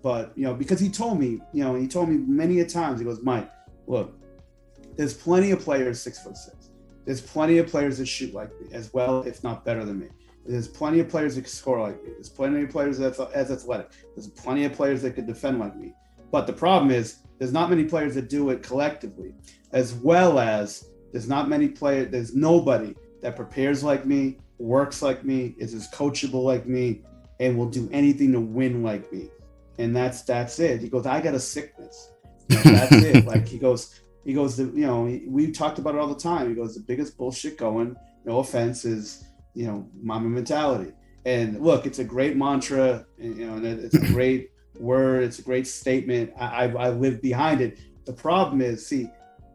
But, because he told me many a times, he goes, Mike, look, there's plenty of players 6'6". There's plenty of players that shoot like me as well, if not better than me. There's plenty of players that can score like me. There's plenty of players that's as athletic. There's plenty of players that could defend like me. But the problem is there's not many players that do it collectively, as well as there's not many players, there's nobody that prepares like me, works like me, is as coachable like me, and will do anything to win like me. And that's it. He goes, I got a sickness. That's it. Like he goes, we talked about it all the time. He goes, the biggest bullshit going, no offense, is, mama mentality. And look, it's a great mantra, and it's a great word. It's a great statement. I live behind it. The problem is, see,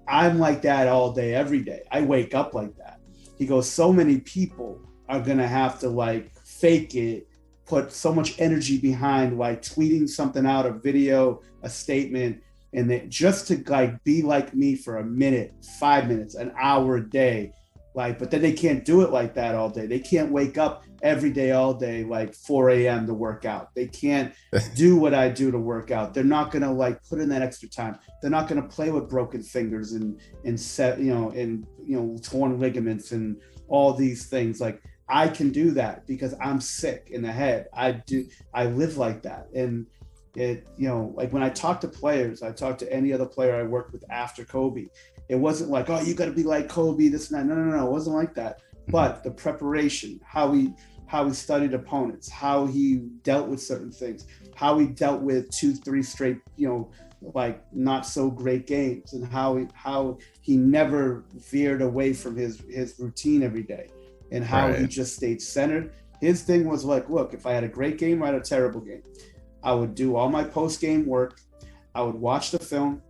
I'm like that all day, every day. I wake up like that. He goes, so many people are going to have to like fake it, put so much energy behind like tweeting something out, a video, a statement, and they just to like be like me for a minute, 5 minutes, an hour a day. Like, but then they can't do it like that all day. They can't wake up every day, all day, like 4 a.m. to work out. They can't do what I do to work out. They're not going to like put in that extra time. They're not going to play with broken fingers and torn ligaments and all these things. Like, I can do that because I'm sick in the head. I live like that. And it, like when I talk to players, I talk to any other player I worked with after Kobe. It wasn't like, oh, you got to be like Kobe, this and that. No. It wasn't like that. But the preparation, how he studied opponents, how he dealt with certain things, how he dealt with 2-3 straight, like not so great games, and how he never veered away from his routine every day, and how he just stayed centered. His thing was like, look, if I had a great game or I had a terrible game, I would do all my post-game work. I would watch the film.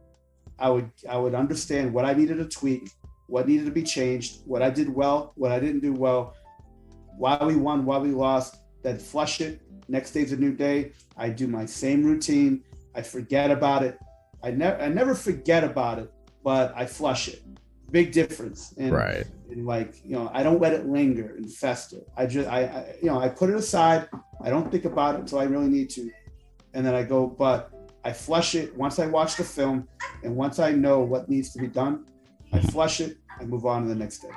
I would understand what I needed to tweak, what needed to be changed, what I did well, what I didn't do well, why we won, why we lost, then flush it. Next day's a new day. I do my same routine. I forget about it. I never forget about it, but I flush it. Big difference. And, and like, I don't let it linger and fester. I put it aside. I don't think about it until I really need to. And then I go, but I flush it once I watch the film, and once I know what needs to be done, I flush it, I move on to the next day.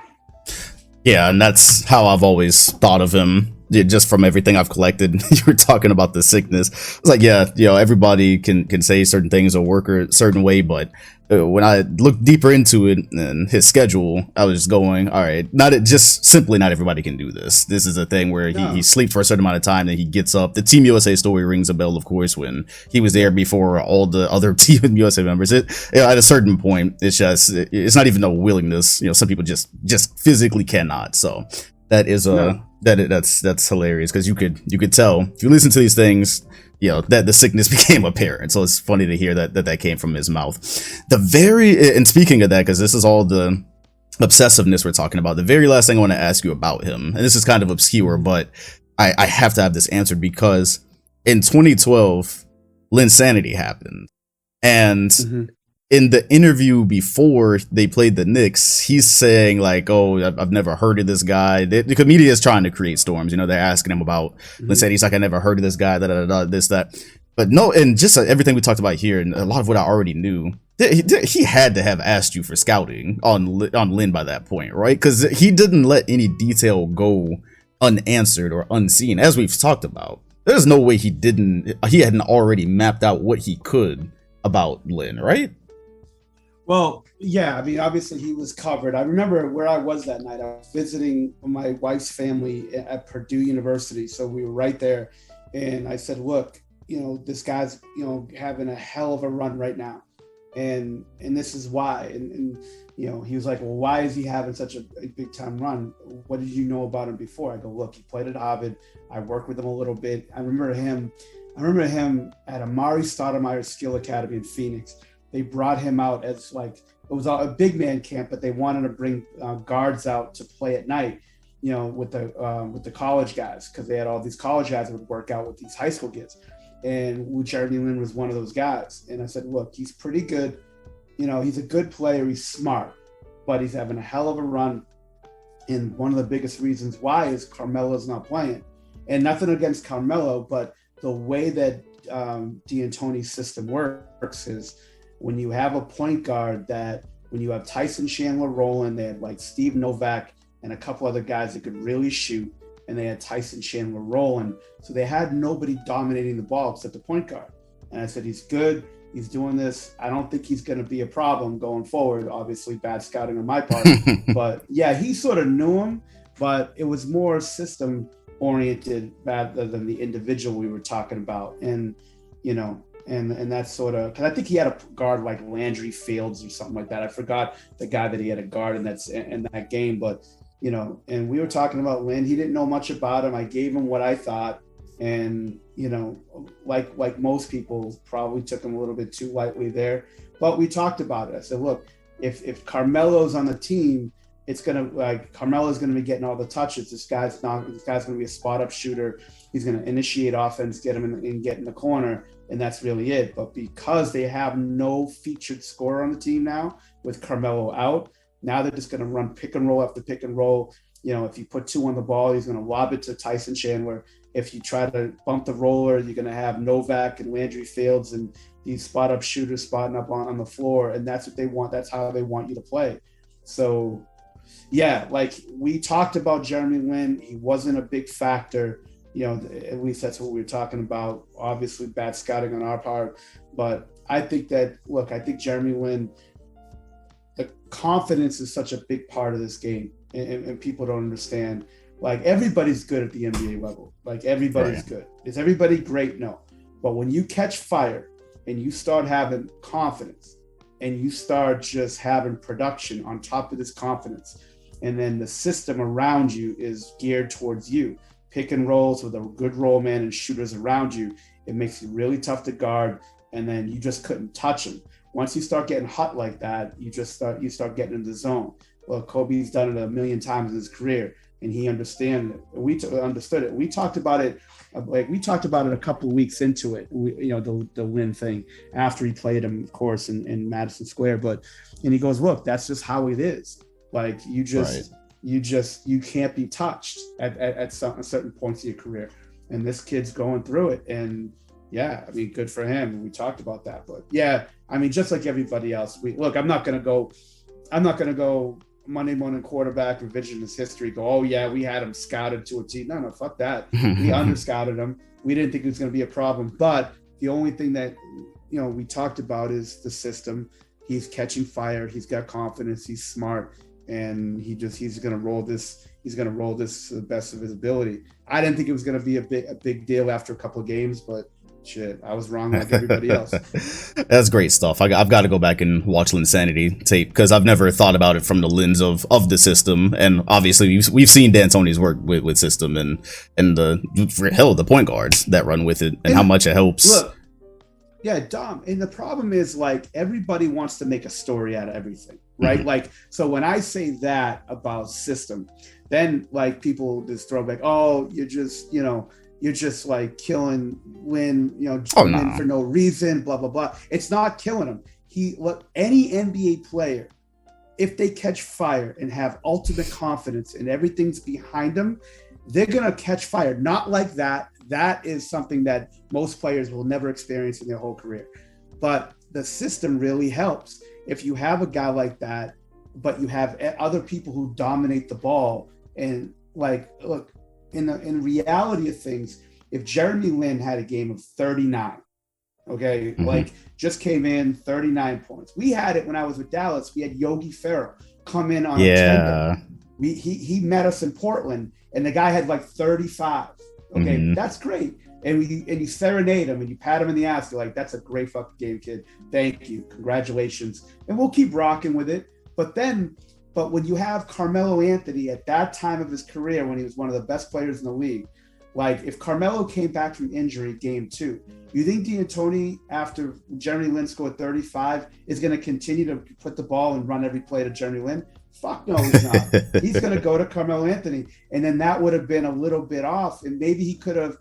Yeah, and that's how I've always thought of him. Just from everything I've collected. You were talking about the sickness. It's like, yeah, everybody can say certain things or work a certain way, but when I looked deeper into it and his schedule, I was just going, all right, not everybody can do this. This is a thing where he sleeps for a certain amount of time, and he gets up. The Team USA story rings a bell, of course, when he was there before all the other Team USA members. At a certain point, it's not even a willingness. Some people just physically cannot. So that is that's hilarious, because you could tell if you listen to these things, that the sickness became apparent. So it's funny to hear that came from his mouth. And speaking of that, because this is all the obsessiveness we're talking about, the very last thing I want to ask you about him, and this is kind of obscure, but I have to have this answered, because in 2012, Linsanity happened. And in the interview before they played the Knicks, he's saying like, oh, I've never heard of this guy. The media is trying to create storms. They're asking him about Linsanity. He's like, I never heard of this guy, this, that. But no, and just everything we talked about here, and a lot of what I already knew, he had to have asked you for scouting on Lin by that point, right? Because he didn't let any detail go unanswered or unseen, as we've talked about. There's no way he hadn't already mapped out what he could about Lin, right? Well, yeah, I mean, obviously he was covered. I remember where I was that night. I was visiting my wife's family at Purdue University. So we were right there. And I said, look, this guy's, having a hell of a run right now. And this is why. And he was like, well, why is he having such a big time run? What did you know about him before? I go, look, he played at Harvard. I worked with him a little bit. I remember him at Amari Stoudemire Skill Academy in Phoenix. They brought him out as like, it was a big man camp, but they wanted to bring guards out to play at night, with the college guys, because they had all these college guys that would work out with these high school kids. And Jeremy Lin was one of those guys. And I said, look, he's pretty good. He's a good player. He's smart, but he's having a hell of a run. And one of the biggest reasons why is Carmelo's not playing. And nothing against Carmelo, but the way that D'Antoni's system works is, when you have a point guard when you have Tyson Chandler rolling, they had like Steve Novak and a couple other guys that could really shoot, and they had Tyson Chandler rolling. So they had nobody dominating the ball except the point guard. And I said, he's good. He's doing this. I don't think he's going to be a problem going forward. Obviously, bad scouting on my part. But yeah, he sort of knew him, but it was more system oriented rather than the individual we were talking about. And, you know, and that's sort of, because I think he had a guard like Landry Fields or something like that. I forgot the guy that he had a guard in that game, but, you know, and we were talking about Lynn. He didn't know much about him. I gave him what I thought. And, you know, like most people probably took him a little bit too lightly there, but we talked about it. I said, look, if Carmelo's on the team, it's going to Carmelo's going to be getting all the touches. This guy's going to be a spot up shooter. He's going to initiate offense, get him and get in the corner. And that's really it. But because they have no featured scorer on the team now with Carmelo out, now they're just going to run pick and roll after pick and roll. You know, if you put 2 on the ball, he's going to lob it to Tyson Chandler. If you try to bump the roller, you're going to have Novak and Landry Fields and these spot up shooters spotting up on the floor. And that's what they want. That's how they want you to play. So, yeah, like we talked about Jeremy Lin. He wasn't a big factor. You know, at least that's what we were talking about. Obviously, bad scouting on our part. But I think Jeremy Lin, the confidence is such a big part of this game. And people don't understand. Like, everybody's good at the NBA level. Like, everybody's good. Is everybody great? No. But when you catch fire and you start having confidence and you start just having production on top of this confidence, and then the system around you is geared towards you, pick and rolls with a good roll man and shooters around you, it makes you really tough to guard, and then you just couldn't touch them. Once you start getting hot like that, you start getting in the zone. Well, Kobe's done it a million times in his career, and he understood it. Understood it. We talked about it, a couple of weeks into it. The Lin thing after he played him, of course, in Madison Square. And he goes, "Look, that's just how it is. Like, you can't be touched at certain points of your career." And this kid's going through it, and yeah, I mean, good for him. We talked about that, but yeah, I mean, just like everybody else, I'm not gonna go Monday morning quarterback revisionist history. Go, oh yeah, we had him scouted to a team. No, fuck that. We underscouted him. We didn't think it was going to be a problem. But the only thing that we talked about is the system. He's catching fire. He's got confidence. He's smart, and he's going to roll this. He's going to roll this to the best of his ability. I didn't think it was going to be a big deal after a couple of games, but shit, I was wrong like everybody else. That's great stuff. I've got to go back and watch Linsanity tape because I've never thought about it from the lens of the system. And obviously we've seen D'Antoni's work with system and the point guards that run with it and how much it helps. Look, yeah, Dom. And the problem is, like, everybody wants to make a story out of everything, right? Mm-hmm. Like, so when I say that about system, then like people just throw back, oh, you're just like killing Lin, Lin for no reason, blah, blah, blah. It's not killing him. Any NBA player, if they catch fire and have ultimate confidence and everything's behind them, they're going to catch fire. Not like that. That is something that most players will never experience in their whole career. But the system really helps. If you have a guy like that, but you have other people who dominate the ball, and like, look, in reality of things, if Jeremy Lin had a game of 39, okay, like just came in 39 points. We had it when I was with Dallas. We had Yogi Ferrell come in on a tender. He met us in Portland, and the guy had like 35. Okay, that's great. And you serenade him and you pat him in the ass. You're like, that's a great fucking game, kid. Thank you. Congratulations. And we'll keep rocking with it. But when you have Carmelo Anthony at that time of his career, when he was one of the best players in the league, like if Carmelo came back from injury game 2, you think D'Antoni, after Jeremy Lin scored 35, is going to continue to put the ball and run every play to Jeremy Lin? Fuck no, he's not. He's going to go to Carmelo Anthony. And then that would have been a little bit off. And maybe he could have,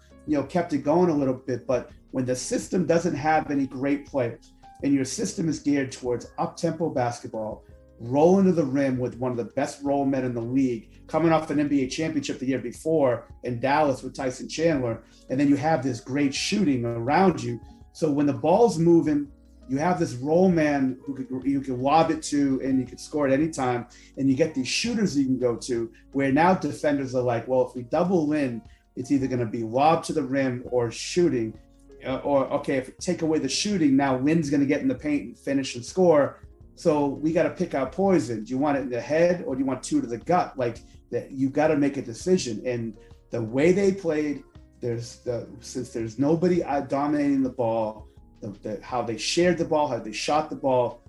kept it going a little bit. But when the system doesn't have any great players and your system is geared towards up-tempo basketball, rolling to the rim with one of the best roll men in the league, coming off an NBA championship the year before in Dallas with Tyson Chandler, and then you have this great shooting around you. So when the ball's moving, you have this roll man you can lob it to, and you can score at any time, and you get these shooters you can go to, where now defenders are like, well, if we double in, it's either going to be lob to the rim or shooting. or okay, if we take away the shooting, now Lin's going to get in the paint and finish and score. So we got to pick our poison. Do you want it in the head or do you want two to the gut? Like that, you got to make a decision. And the way they played, since there's nobody dominating the ball, how they shared the ball, how they shot the ball,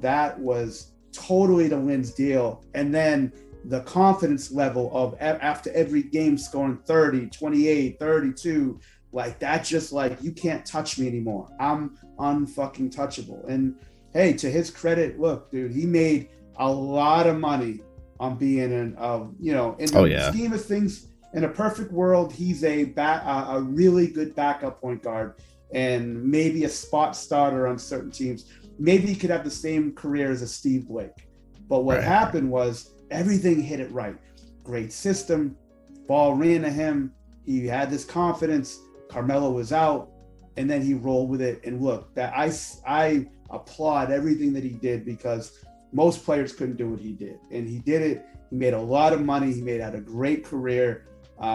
that was totally the Lin's deal. And then the confidence level of after every game scoring 30, 28, 32, like that, just like, you can't touch me anymore. I'm unfucking touchable. And hey, to his credit, look, dude, he made a lot of money on being in the scheme of things. In a perfect world, he's a really good backup point guard and maybe a spot starter on certain teams. Maybe he could have the same career as a Steve Blake. But what happened was everything hit it right. Great system, ball ran to him. He had this confidence. Carmelo was out, and then he rolled with it. And look, that I applaud everything that he did, because most players couldn't do what he did, and he did it. He made a lot of money. He had a great career.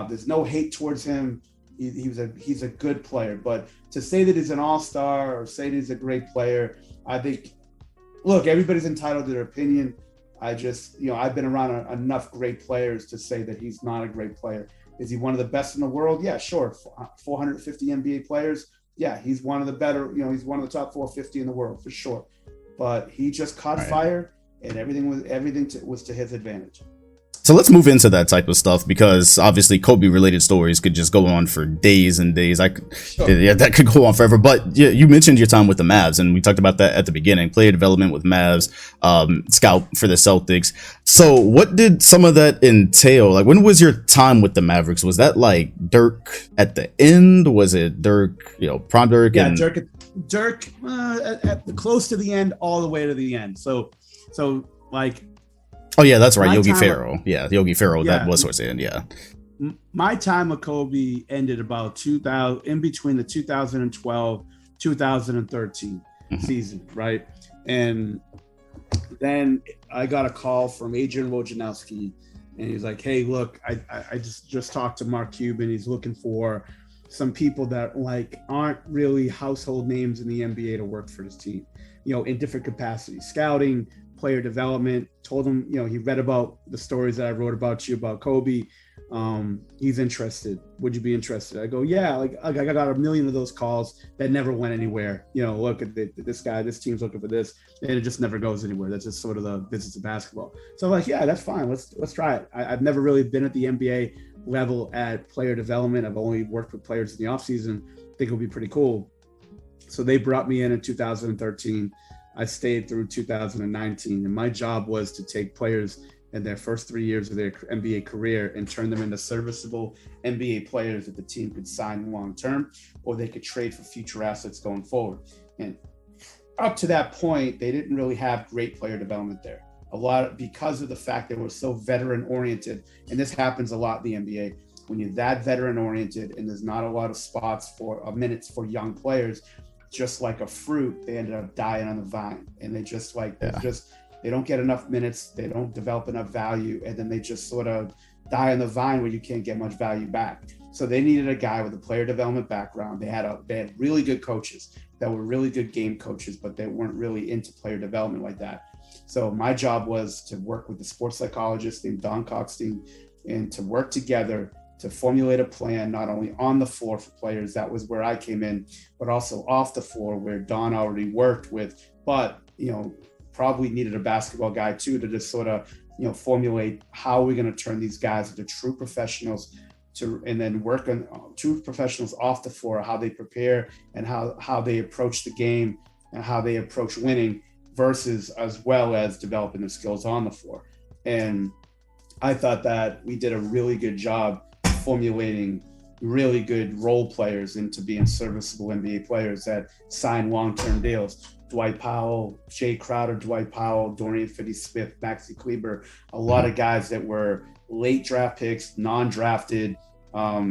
There's no hate towards him. He's a good player, but to say that he's an all-star or say that he's a great player, I think, look, everybody's entitled to their opinion. I've been around enough great players to say that he's not a great player. Is he one of the best in the world? Yeah, sure. 450 NBA players. Yeah, he's one of the better, he's one of the top 450 in the world for sure. But he just caught fire, and everything was to his advantage. So let's move into that type of stuff, because obviously Kobe related stories could just go on for days and days. That could go on forever. But you mentioned your time with the Mavs, and we talked about that at the beginning. Player development with Mavs, scout for the Celtics. So what did some of that entail? Like, when was your time with the Mavericks? Was that like Dirk at the end? Was it Dirk, prime Dirk? Yeah, Dirk at close to the end, all the way to the end. So like. Oh yeah, that's right. Yogi Ferrell. That was towards the end. Yeah. My time with Kobe ended about 2000, in between the 2012, 2013 season, right? And then I got a call from Adrian Wojnarowski, and he's like, "Hey, look, I just talked to Mark Cuban. He's looking for some people that like aren't really household names in the NBA to work for his team, in different capacities, scouting, player development." Told him, he read about the stories that I wrote about you, about Kobe. He's interested. Would you be interested? I go, yeah, like I got a million of those calls that never went anywhere. Look at this guy, this team's looking for this, and it just never goes anywhere. That's just sort of the business of basketball. So I'm like, yeah, that's fine. Let's try it. I've never really been at the NBA level at player development. I've only worked with players in the off season. I think it'll be pretty cool. So they brought me in 2013. I stayed through 2019, and my job was to take players in their first 3 years of their NBA career and turn them into serviceable NBA players that the team could sign long-term, or they could trade for future assets going forward. And up to that point, they didn't really have great player development there. Because of the fact they were so veteran-oriented, and this happens a lot in the NBA. When you're that veteran-oriented and there's not a lot of spots for minutes for young players, just like a fruit, they ended up dying on the vine, and they just they don't get enough minutes, they don't develop enough value, and then they just sort of die on the vine where you can't get much value back. So they needed a guy with a player development background. They had really good coaches that were really good game coaches, but they weren't really into player development like that. So my job was to work with the sports psychologist named Don Coxstein, and to work together to formulate a plan, not only on the floor for players, that was where I came in, but also off the floor where Don already worked with, but, probably needed a basketball guy too, to just sort of, formulate how we're going to turn these guys into true professionals, and then work on true professionals off the floor, how they prepare and how they approach the game and how they approach winning, versus as well as developing the skills on the floor. And I thought that we did a really good job formulating really good role players into being serviceable NBA players that sign long-term deals. Dwight Powell, Jay Crowder, Dwight Powell, Dorian Finney-Smith, Maxi Kleber, a lot of guys that were late draft picks, non-drafted,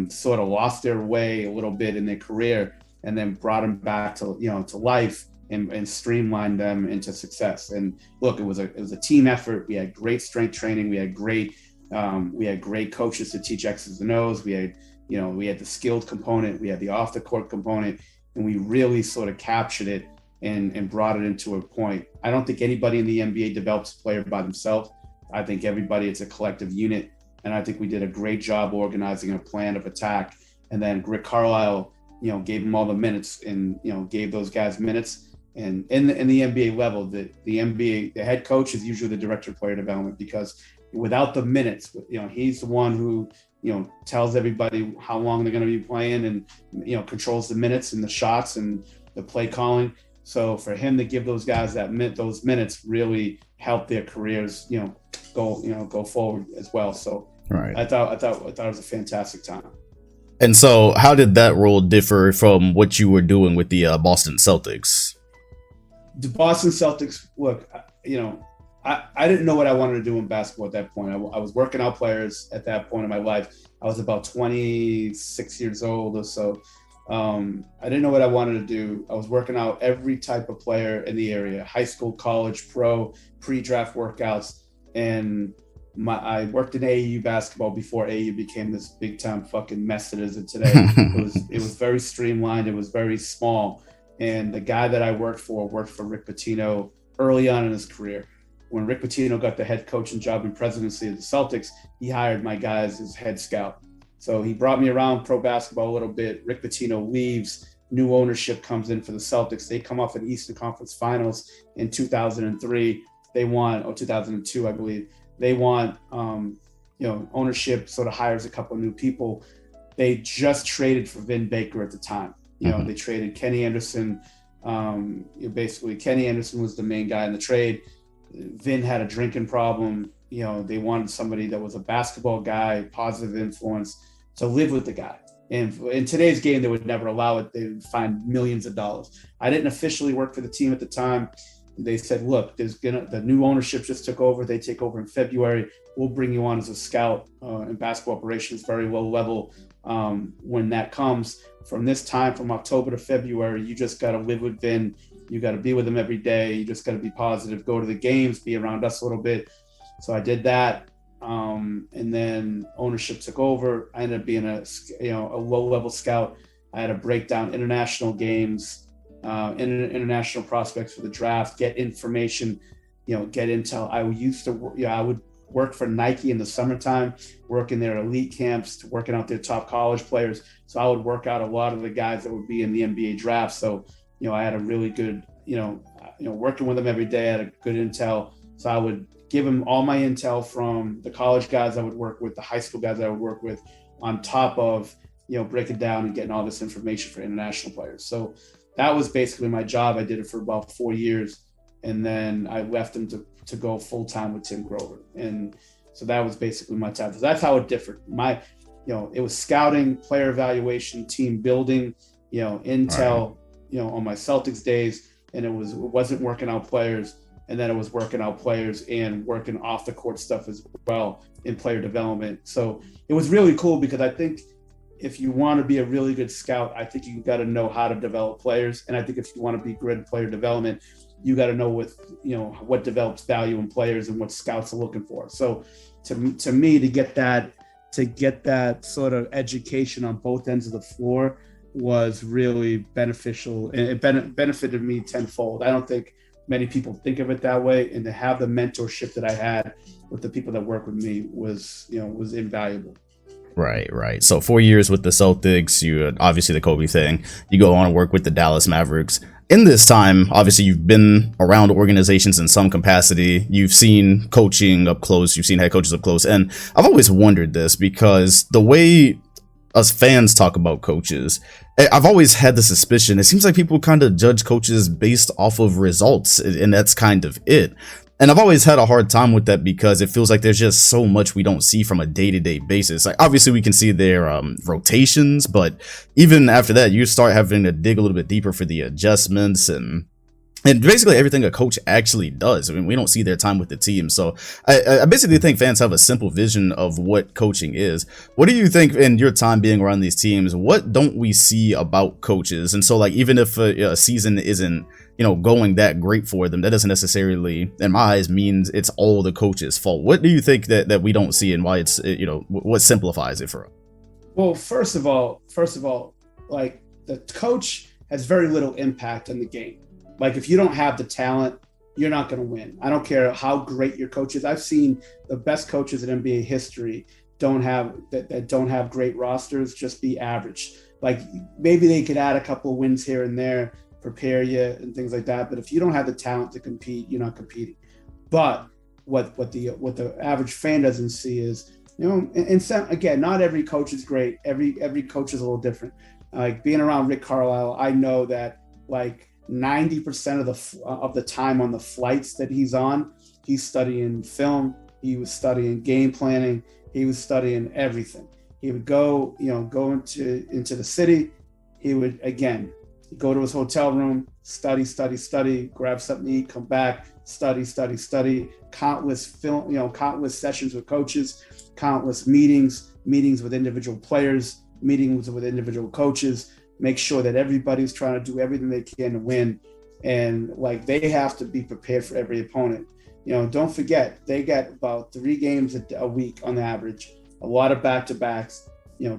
sort of lost their way a little bit in their career, and then brought them back to life and streamlined them into success. And look, it was a team effort. We had great strength training. We had great coaches to teach X's and O's. We had the skilled component. We had the off the court component. and we really sort of captured it and brought it into a point. I don't think anybody in the NBA develops a player by themselves. I think everybody, it's a collective unit. And I think we did a great job organizing a plan of attack. And then Rick Carlisle, gave them all the minutes and, gave those guys minutes. And in the NBA level, the NBA, the head coach is usually the director of player development, because without the minutes, he's the one who, tells everybody how long they're going to be playing and, controls the minutes and the shots and the play calling. So for him to give those guys those minutes really helped their careers, go forward as well. So right. I thought it was a fantastic time. And so how did that role differ from what you were doing with the Boston Celtics? The Boston Celtics, look, I didn't know what I wanted to do in basketball at that point. I was working out players at that point in my life. I was about 26 years old or so. I didn't know what I wanted to do. I was working out every type of player in the area: high school, college, pro, pre-draft workouts. And I worked in AAU basketball before AAU became this big time fucking mess it is today. It was very streamlined. It was very small. And the guy that I worked for Rick Pitino early on in his career. When Rick Pitino got the head coaching job and presidency of the Celtics, he hired my guy as his head scout. So he brought me around pro basketball a little bit. Rick Pitino leaves. New ownership comes in for the Celtics. They come off an Eastern Conference Finals in 2003. They won, 2002, I believe. They want, ownership sort of hires a couple of new people. They just traded for Vin Baker at the time. They traded Kenny Anderson. Basically, Kenny Anderson was the main guy in the trade. Vin had a drinking problem. They wanted somebody that was a basketball guy, positive influence, to live with the guy. And in today's game, they would never allow it. They would find millions of dollars. I didn't officially work for the team at the time. They said, look, the new ownership just took over. They take over in February. We'll bring you on as a scout in basketball operations, very low level. When that comes from this time, from October to February, you just got to live with Vin. You got to be with him every day. You just got to be positive, go to the games, be around us a little bit. So I did that. And then ownership took over. I ended up being a low level scout. I had to break down international games, international prospects for the draft, get information, get intel. I would work for Nike in the summertime, working their elite camps, working out their top college players. So I would work out a lot of the guys that would be in the NBA draft. So, I had a really good, working with them every day. I had a good intel. So I would give them all my intel from the college guys I would work with, the high school guys I would work with, on top of, breaking down and getting all this information for international players. So that was basically my job. I did it for about 4 years. And then I left them to go full time with Tim Grover. And so that was basically my time. So that's how it differed. It was scouting, player evaluation, team building, intel, right. On my Celtics days, and it wasn't working out players. And then it was working out players and working off the court stuff as well in player development. So it was really cool, because I think if you want to be a really good scout, I think you got to know how to develop players. And I think if you want to be good at player development, you got to know what develops value in players and what scouts are looking for. So to me, to get that sort of education on both ends of the floor was really beneficial, and it benefited me tenfold. I don't think many people think of it that way, and to have the mentorship that I had with the people that work with me was invaluable. Right. So 4 years with the Celtics, you obviously the Kobe thing, you go on to work with the Dallas Mavericks. In this time, obviously you've been around organizations in some capacity. You've seen coaching up close, you've seen head coaches up close. And I've always wondered this, because the way us fans talk about coaches, I've always had the suspicion, it seems like people kind of judge coaches based off of results, and that's kind of it. And I've always had a hard time with that, because it feels like there's just so much we don't see from a day-to-day basis. Like, obviously we can see their rotations, but even after that, you start having to dig a little bit deeper for the adjustments and basically everything a coach actually does. I mean, we don't see their time with the team. So I basically think fans have a simple vision of what coaching is. What do you think, in your time being around these teams, what don't we see about coaches? And so, like, even if a season isn't, going that great for them, that doesn't necessarily, in my eyes, means it's all the coach's fault. What do you think that we don't see, and why it's, what simplifies it for us? Well, first of all, like, the coach has very little impact on the game. Like if you don't have the talent, you're not going to win. I don't care how great your coach is. I've seen the best coaches in NBA history don't have great rosters, just be average. Like maybe they could add a couple of wins here and there, prepare you and things like that. But if you don't have the talent to compete, you're not competing. But what the average fan doesn't see is, and some, again, not every coach is great. Every coach is a little different. Like being around Rick Carlisle, I know that like 90% of the time on the flights that he's on, he's studying film. He was studying game planning. He was studying everything. He would go into the city. He would, again, go to his hotel room, study, grab something to eat, come back, study, countless sessions with coaches, countless meetings with individual players, meetings with individual coaches, make sure that everybody's trying to do everything they can to win. And like, they have to be prepared for every opponent. Don't forget, they get about 3 games a week on average, a lot of back-to-backs,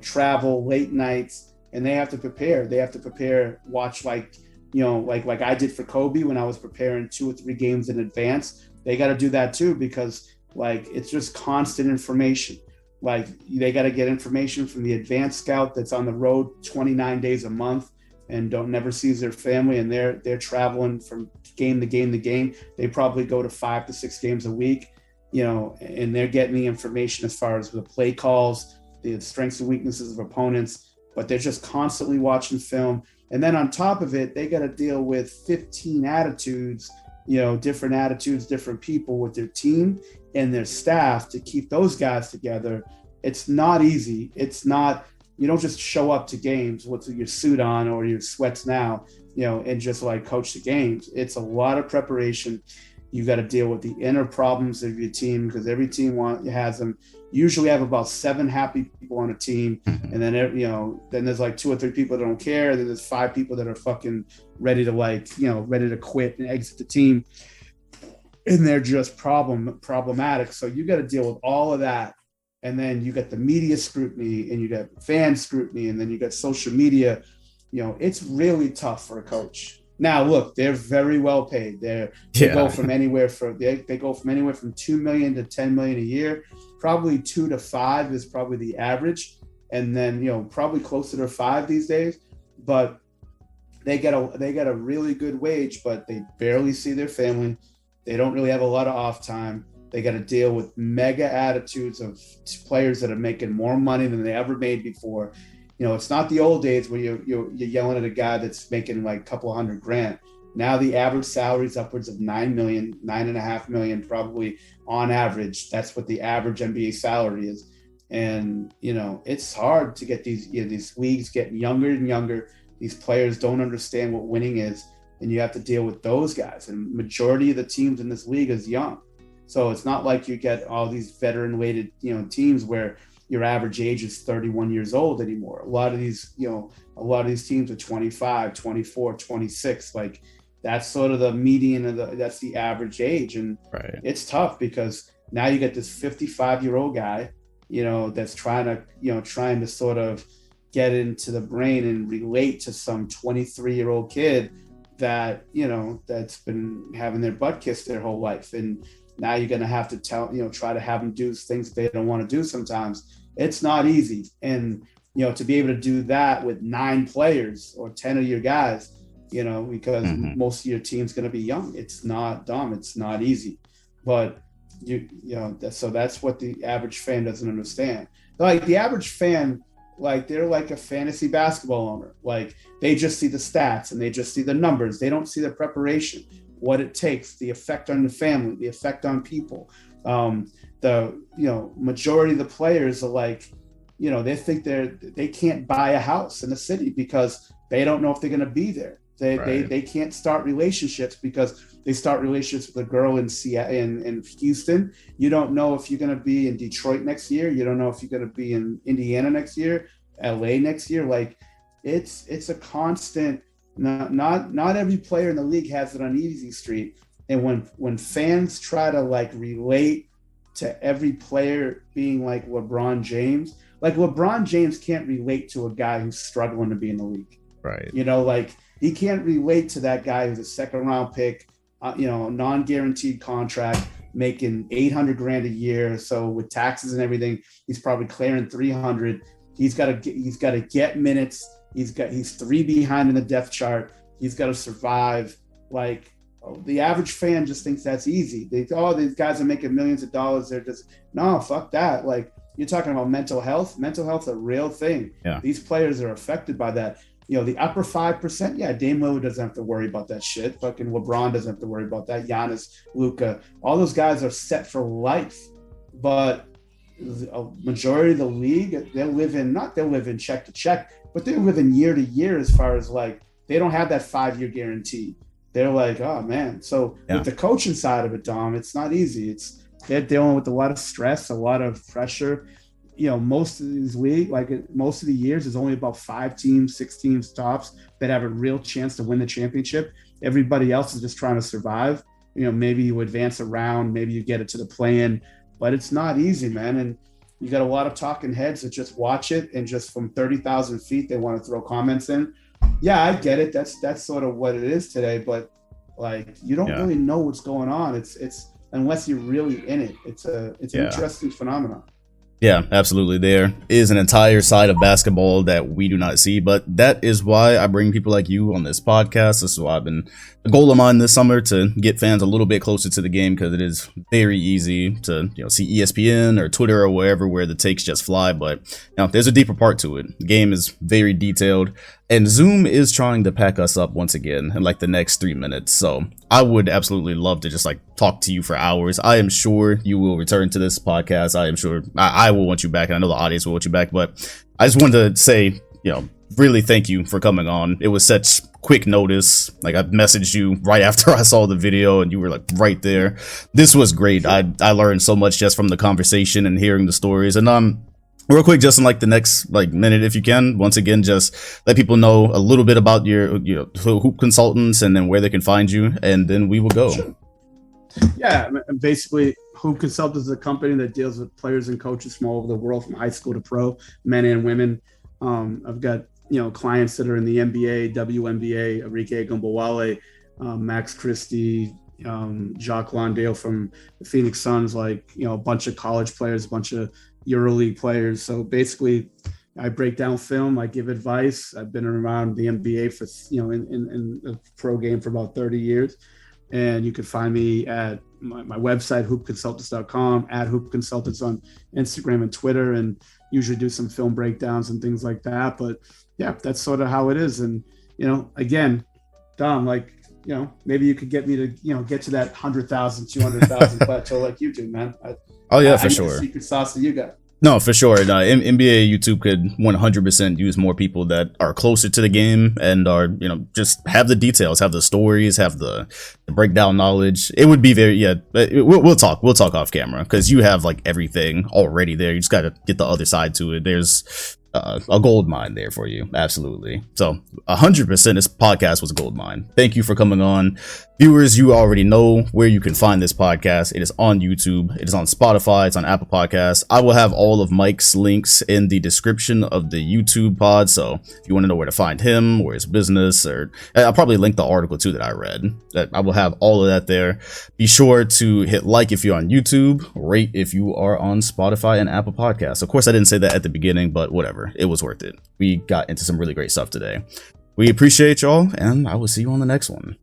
travel, late nights, and they have to prepare. They have to prepare, watch like I did for Kobe when I was preparing 2 or 3 games in advance. They got to do that too, because like it's just constant information. Like they got to get information from the advanced scout that's on the road 29 days a month and never sees their family, and they're traveling from game to game. They probably go to 5 to 6 games a week, and they're getting the information as far as the play calls, the strengths and weaknesses of opponents, but they're just constantly watching film. And then on top of it, they got to deal with 15 attitudes, different attitudes, different people with their team and their staff to keep those guys together. It's not easy. It's not, you don't just show up to games with your suit on or your sweats now, and just like coach the games. It's a lot of preparation. You got to deal with the inner problems of your team, because every team has them. Usually have about 7 happy people on a team, and then then there's like 2 or 3 people that don't care. Then there's 5 people that are fucking ready to quit and exit the team, and they're just problematic. So you got to deal with all of that, and then you got the media scrutiny, and you got fan scrutiny, and then you got social media. It's really tough for a coach. Now, look, they're very well paid. They go from anywhere from $2 million to $10 million a year. Probably 2 to 5 is probably the average, and then probably closer to 5 these days. But they get a really good wage, but they barely see their family. They don't really have a lot of off time. They got to deal with mega attitudes of players that are making more money than they ever made before. It's not the old days where you're yelling at a guy that's making like a couple $100,000. Now the average salary is upwards of $9 million, $9.5 million, probably on average. That's what the average NBA salary is. And, it's hard to get these leagues getting younger and younger. These players don't understand what winning is, and you have to deal with those guys. And majority of the teams in this league is young. So it's not like you get all these veteran-weighted, teams where your average age is 31 years old anymore. A lot of these teams are 25, 24, 26. Like that's sort of the median that's the average age. And It's tough because now you get this 55-year-old guy, that's trying to sort of get into the brain and relate to some 23-year-old kid that, that's been having their butt kissed their whole life. And now you're going to have to try to have them do things that they don't want to do sometimes. It's not easy. And, to be able to do that with 9 players or 10 of your guys, because most of your team's going to be young. It's not dumb. It's not easy. But, so that's what the average fan doesn't understand. Like the average fan, like they're like a fantasy basketball owner. Like they just see the stats and they just see the numbers. They don't see the preparation, what it takes, the effect on the family, the effect on people. The majority of the players are like, they think they can't buy a house in the city because they don't know if they're going to be there. They can't start relationships because they start relationships with a girl in Houston. You don't know if you're going to be in Detroit next year. You don't know if you're going to be in Indiana next year, LA next year. Like it's a constant. Not every player in the league has it on easy street. And when fans try to like relate to every player being like LeBron James can't relate to a guy who's struggling to be in the league. Right. Like he can't relate to that guy who's a second round pick, non-guaranteed contract, making 800 grand a year. So with taxes and everything, he's probably clearing 300. He's got to get minutes. He's 3 behind in the depth chart. He's got to survive. Like, the average fan just thinks that's easy. These guys are making millions of dollars. They're just, no, fuck that. Like, you're talking about mental health. Mental health's a real thing. Yeah. These players are affected by that. The upper 5%, yeah, Dame Lillard doesn't have to worry about that shit. Fucking LeBron doesn't have to worry about that. Giannis, Luka, all those guys are set for life. But a majority of the league, they're living check to check, but they're living year to year as far as like, they don't have that 5-year guarantee. They're like, oh man. So with the coaching side of it, Dom, it's not easy. They're dealing with a lot of stress, a lot of pressure. Most of these league, like most of the years, there's only about 5 teams, 6 teams tops that have a real chance to win the championship. Everybody else is just trying to survive. Maybe you advance a round, maybe you get it to the play-in, but it's not easy, man. And you got a lot of talking heads that just watch it, and just from 30,000 feet, they want to throw comments in. Yeah, I get it. That's sort of what it is today, but like, you don't really know what's going on. It's unless you're really in it. It's an interesting phenomenon. Yeah, absolutely. There is an entire side of basketball that we do not see, but that is why I bring people like you on this podcast. This is why a goal of mine this summer to get fans a little bit closer to the game, because it is very easy to see ESPN or Twitter or wherever where the takes just fly. But there's a deeper part to it. The game is very detailed, and Zoom is trying to pack us up once again in like the next 3 minutes. So I would absolutely love to just like talk to you for hours. I am sure you will return to this podcast. I am sure I will want you back, and I know the audience will want you back. But I just wanted to say, really thank you for coming on. It was such quick notice. Like, I messaged you right after I saw the video, and you were like right there. This was great. I learned so much just from the conversation and hearing the stories. And real quick, just in like the next like minute, if you can, once again, just let people know a little bit about your Hoop Consultants, and then where they can find you, and then we will go. Sure. Yeah, basically, Hoop Consultants is a company that deals with players and coaches from all over the world, from high school to pro, men and women. I've got clients that are in the NBA, WNBA, Enrique Gumbawale, Max Christie, Jacques Landale from the Phoenix Suns, like a bunch of college players, a bunch of EuroLeague players. So basically, I break down film, I give advice. I've been around the NBA for in the pro game for about 30 years. And you can find me at my website, hoopconsultants.com, at Hoop Consultants on Instagram and Twitter, and usually do some film breakdowns and things like that. But yeah, that's sort of how it is. And, again, Dom, like, maybe you could get me to, get to that 100,000, 200,000 plateau like you do, man. For sure. The secret sauce that you got. No, for sure. NBA YouTube could 100% use more people that are closer to the game and are, just have the details, have the stories, have the breakdown knowledge. It would be very, we'll talk off camera, because you have like everything already there. You just got to get the other side to it. There's a gold mine there for you. Absolutely. So 100% this podcast was a gold mine. Thank you for coming on. Viewers, you already know where you can find this podcast. It is on YouTube. It is on Spotify. It's on Apple Podcasts. I will have all of Mike's links in the description of the YouTube pod. So if you want to know where to find him or his business, or I'll probably link the article too that I read. That I will have all of that there. Be sure to hit like if you're on YouTube, rate if you are on Spotify and Apple Podcasts. Of course, I didn't say that at the beginning, but whatever. It was worth it. We got into some really great stuff today. We appreciate y'all, and I will see you on the next one.